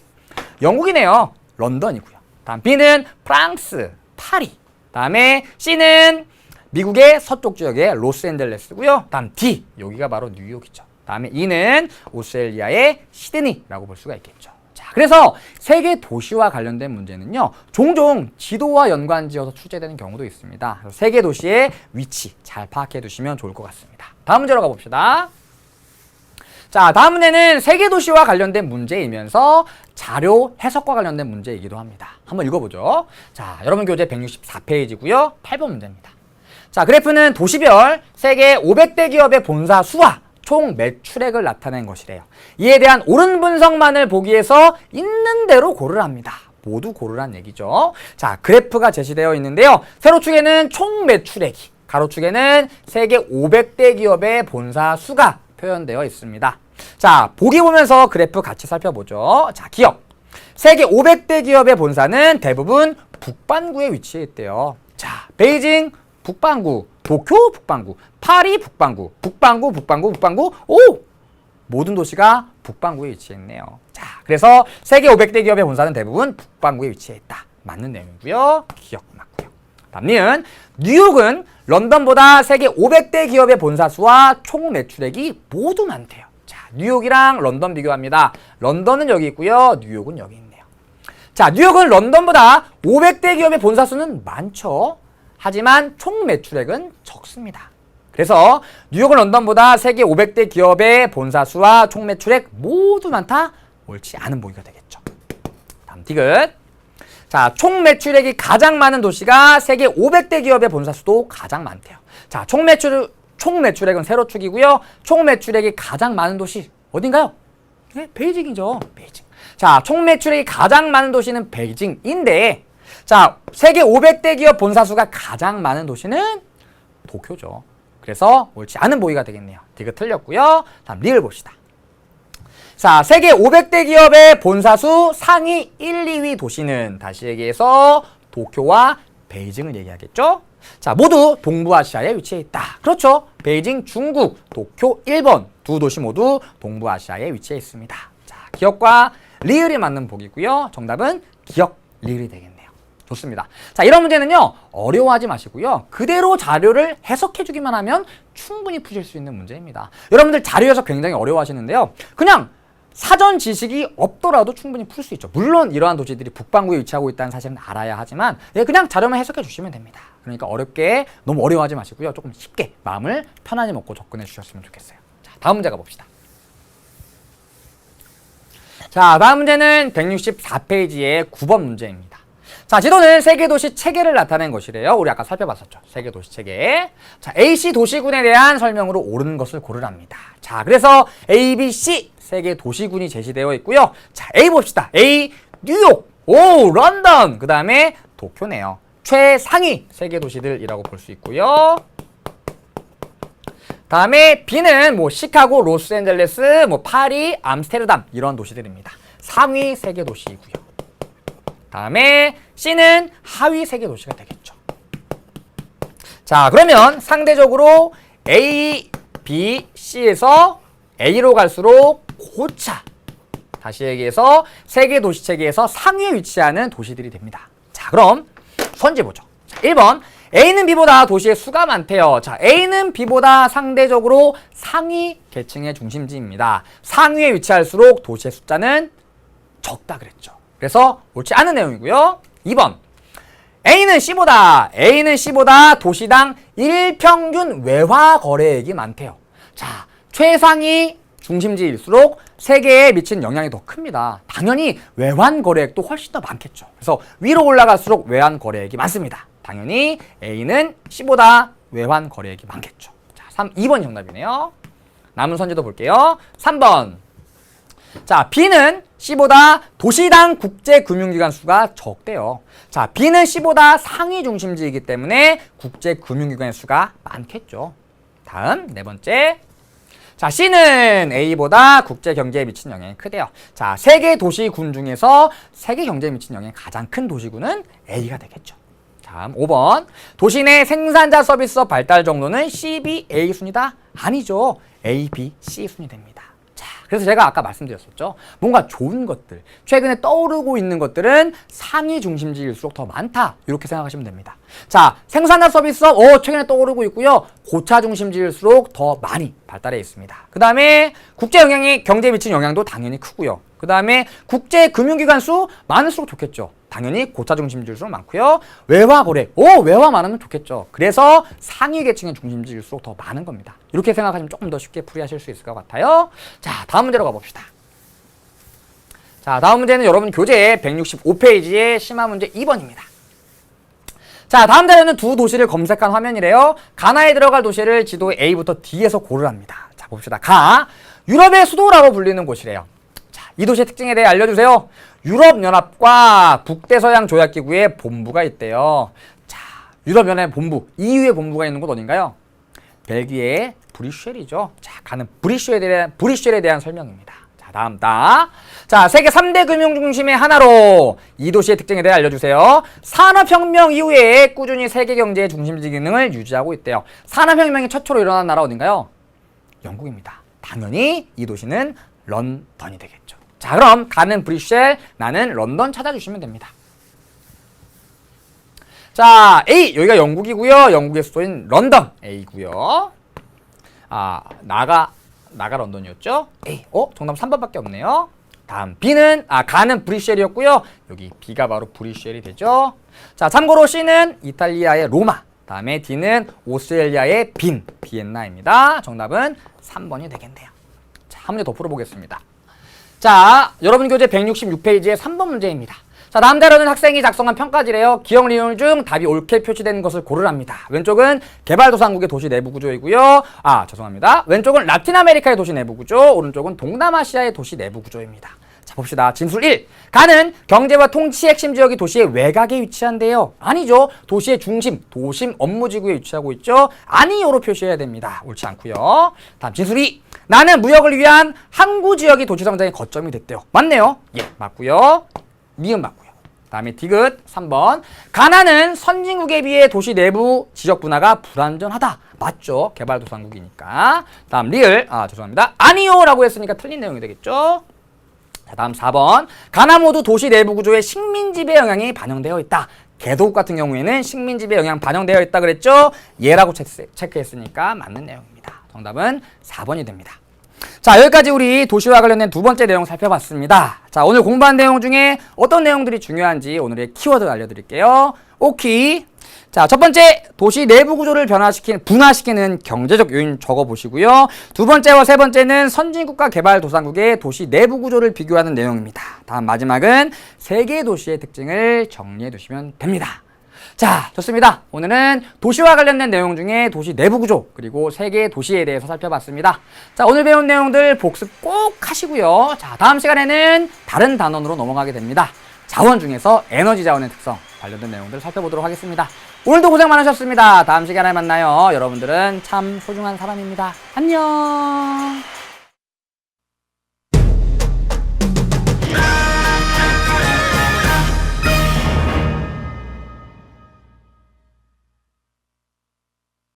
영국이네요. 런던이고요. 다음 B는 프랑스, 파리. 다음에 C는 미국의 서쪽 지역의 로스앤젤레스고요. 다음 D, 여기가 바로 뉴욕이죠. 다음에 E는 오스트레일리아의 시드니라고 볼 수가 있겠죠. 자, 그래서 세계 도시와 관련된 문제는요, 종종 지도와 연관지어서 출제되는 경우도 있습니다. 세계 도시의 위치 잘 파악해 두시면 좋을 것 같습니다. 다음 문제로 가봅시다. 자, 다음 문제는 세계 도시와 관련된 문제이면서 자료 해석과 관련된 문제이기도 합니다. 한번 읽어보죠. 자, 여러분 교재 164페이지고요. 8번 문제입니다. 자, 그래프는 도시별 세계 500대 기업의 본사 수와 총 매출액을 나타낸 것이래요. 이에 대한 옳은 분석만을 보기 위해서 있는 대로 고르랍니다. 모두 고르란 얘기죠. 자, 그래프가 제시되어 있는데요. 세로축에는 총 매출액이, 가로축에는 세계 500대 기업의 본사 수가 표현되어 있습니다. 자, 보기 보면서 그래프 같이 살펴보죠. 자, 기업. 세계 500대 기업의 본사는 대부분 북반구에 위치해 있대요. 자, 베이징 북반구, 도쿄 북반구, 파리 북반구, 북반구, 오! 모든 도시가 북반구에 위치해 있네요. 자, 그래서 세계 500대 기업의 본사는 대부분 북반구에 위치해 있다. 맞는 내용이고요. 기억 맞고요. 다음 니은, 뉴욕은 런던보다 세계 500대 기업의 본사 수와 총 매출액이 모두 많대요. 자, 뉴욕이랑 런던 비교합니다. 런던은 여기 있고요. 뉴욕은 여기 있네요. 자, 뉴욕은 런던보다 500대 기업의 본사 수는 많죠. 하지만 총 매출액은 적습니다. 그래서 뉴욕은 런던보다 세계 500대 기업의 본사 수와 총 매출액 모두 많다? 옳지 않은 보기가 되겠죠. 다음 디귿. 자, 총 매출액이 가장 많은 도시가 세계 500대 기업의 본사 수도 가장 많대요. 자, 총 매출액은 세로축이고요. 총 매출액이 가장 많은 도시 어딘가요? 네, 베이징이죠. 베이징. 자, 총 매출액이 가장 많은 도시는 베이징인데, 자, 세계 500대 기업 본사 수가 가장 많은 도시는 도쿄죠. 그래서 옳지 않은 보기가 되겠네요. 디귿 틀렸고요. 다음 리을 봅시다. 자, 세계 500대 기업의 본사 수 상위 1, 2위 도시는 다시 얘기해서 도쿄와 베이징을 얘기하겠죠. 자, 모두 동부아시아에 위치해 있다. 그렇죠. 베이징 중국, 도쿄 일본 두 도시 모두 동부아시아에 위치해 있습니다. 자, 기억과 리을이 맞는 보기고요. 정답은 기억, 리을이 되겠네요. 좋습니다. 자, 이런 문제는요, 어려워하지 마시고요. 그대로 자료를 해석해주기만 하면 충분히 푸실 수 있는 문제입니다. 여러분들 자료 해석 굉장히 어려워하시는데요. 그냥 사전 지식이 없더라도 충분히 풀 수 있죠. 물론 이러한 도시들이 북반구에 위치하고 있다는 사실은 알아야 하지만, 그냥 자료만 해석해 주시면 됩니다. 그러니까 너무 어려워하지 마시고요. 조금 쉽게 마음을 편안히 먹고 접근해 주셨으면 좋겠어요. 자, 다음 문제 가봅시다. 자, 다음 문제는 164페이지의 9번 문제입니다. 자, 지도는 세계도시 체계를 나타낸 것이래요. 우리 아까 살펴봤었죠. 세계도시 체계. 자, AC 도시군에 대한 설명으로 옳은 것을 고르랍니다. 자, 그래서 A, B, C 세계 도시군이 제시되어 있고요. 자, A 봅시다. A, 뉴욕, 오, 런던, 그 다음에 도쿄네요. 최상위 세계 도시들이라고 볼 수 있고요. 다음에 B는 시카고, 로스앤젤레스, 파리, 암스테르담 이런 도시들입니다. 상위 세계 도시이고요. 다음에 C는 하위 세계 도시가 되겠죠. 자, 그러면 상대적으로 A, B, C에서 A로 갈수록 고차, 다시 얘기해서 세계 도시 체계에서 상위에 위치하는 도시들이 됩니다. 자, 그럼 선지 보죠. 자, 1번 A는 B보다 도시의 수가 많대요. 자, A는 B보다 상대적으로 상위 계층의 중심지입니다. 상위에 위치할수록 도시의 숫자는 적다 그랬죠. 그래서 옳지 않은 내용이고요. 2번. A는 C보다 도시당 일평균 외화 거래액이 많대요. 자, 최상위 중심지일수록 세계에 미친 영향이 더 큽니다. 당연히 외환 거래액도 훨씬 더 많겠죠. 그래서 위로 올라갈수록 외환 거래액이 많습니다. 당연히 A는 C보다 외환 거래액이 많겠죠. 자, 2번이 정답이네요. 남은 선지도 볼게요. 3번. 자, B는 C보다 도시당 국제금융기관 수가 적대요. 자, B는 C보다 상위 중심지이기 때문에 국제금융기관의 수가 많겠죠. 다음, 네 번째. 자, C는 A보다 국제경제에 미친 영향이 크대요. 자, 세계 도시군 중에서 세계 경제에 미친 영향이 가장 큰 도시군은 A가 되겠죠. 다음 5번. 도시 내 생산자 서비스업 발달 정도는 C, B, A 순이다? 아니죠. A, B, C 순이 됩니다. 자, 그래서 제가 아까 말씀드렸었죠. 뭔가 좋은 것들, 최근에 떠오르고 있는 것들은 상위 중심지일수록 더 많다. 이렇게 생각하시면 됩니다. 자, 생산자 서비스업 최근에 떠오르고 있고요. 고차 중심지일수록 더 많이 발달해 있습니다. 그 다음에 국제 영향이 경제에 미친 영향도 당연히 크고요. 그 다음에 국제 금융기관 수 많을수록 좋겠죠. 당연히 고차 중심지일수록 많고요. 외화 거래, 외화 많으면 좋겠죠. 그래서 상위 계층의 중심지일수록 더 많은 겁니다. 이렇게 생각하시면 조금 더 쉽게 풀이하실 수 있을 것 같아요. 자, 다음 문제로 가봅시다. 자, 다음 문제는 여러분 교재 165페이지의 심화 문제 2번입니다. 자, 다음 자료는 두 도시를 검색한 화면이래요. 가나에 들어갈 도시를 지도 A부터 D에서 고르랍니다. 자, 봅시다. 유럽의 수도라고 불리는 곳이래요. 자, 이 도시의 특징에 대해 알려주세요. 유럽연합과 북대서양 조약기구의 본부가 있대요. 자, 유럽연합 본부, EU의 본부가 있는 곳 어딘가요? 벨기에 브뤼셀이죠. 자, 가는 브뤼셀에 대한 설명입니다. 자, 다음 자, 세계 3대 금융 중심의 하나로 이 도시의 특징에 대해 알려주세요. 산업혁명 이후에 꾸준히 세계 경제의 중심지 기능을 유지하고 있대요. 산업혁명이 최초로 일어난 나라 어딘가요? 영국입니다. 당연히 이 도시는 런던이 되겠죠. 자, 그럼 가는 브뤼셀, 나는 런던 찾아주시면 됩니다. 자, A, 여기가 영국이고요. 영국의 수도인 런던, A고요. 나가 런던이었죠? A, 정답 3번밖에 없네요. 다음 B는, 가는 브뤼셀이었고요. 여기 B가 바로 브뤼셀이 되죠. 자, 참고로 C는 이탈리아의 로마, 다음에 D는 오스트레일리아의 비엔나입니다. 정답은 3번이 되겠네요. 자, 한 문제 더 풀어보겠습니다. 자, 여러분 교재 166페이지의 3번 문제입니다. 자, 다음 자료는 학생이 작성한 평가지래요. 기억 리을 중 답이 옳게 표시된 것을 고르랍니다. 왼쪽은 개발도상국의 도시 내부 구조이고요. 죄송합니다. 왼쪽은 라틴 아메리카의 도시 내부 구조, 오른쪽은 동남아시아의 도시 내부 구조입니다. 자, 봅시다. 진술 1. 가는 경제와 통치 핵심 지역이 도시의 외곽에 위치한대요. 아니죠. 도시의 중심, 도심 업무지구에 위치하고 있죠. 아니요로 표시해야 됩니다. 옳지 않고요. 다음 진술 2. 나는 무역을 위한 항구 지역이 도시 성장의 거점이 됐대요. 맞네요. 예, 맞고요. 미음 맞고요. 다음에 디귿 3번. 가나는 선진국에 비해 도시 내부 지역 분화가 불안전하다. 맞죠. 개발도상국이니까. 다음 리을, 죄송합니다. 아니요라고 했으니까 틀린 내용이 되겠죠. 자, 다음 4번. 가나 모두 도시 내부 구조에 식민지배 영향이 반영되어 있다. 개도국 같은 경우에는 식민지배 영향 반영되어 있다 그랬죠. 예라고 체크했으니까 맞는 내용입니다. 정답은 4번이 됩니다. 자, 여기까지 우리 도시와 관련된 두 번째 내용 살펴봤습니다. 자, 오늘 공부한 내용 중에 어떤 내용들이 중요한지 오늘의 키워드 알려드릴게요. 오키. 자, 첫 번째, 도시 내부 구조를 분화시키는 경제적 요인 적어보시고요. 두 번째와 세 번째는 선진국과 개발도상국의 도시 내부 구조를 비교하는 내용입니다. 다음 마지막은 세계 도시의 특징을 정리해 두시면 됩니다. 자, 좋습니다. 오늘은 도시와 관련된 내용 중에 도시 내부 구조 그리고 세계 도시에 대해서 살펴봤습니다. 자, 오늘 배운 내용들 복습 꼭 하시고요. 자, 다음 시간에는 다른 단원으로 넘어가게 됩니다. 자원 중에서 에너지 자원의 특성 관련된 내용들을 살펴보도록 하겠습니다. 오늘도 고생 많으셨습니다. 다음 시간에 만나요. 여러분들은 참 소중한 사람입니다. 안녕.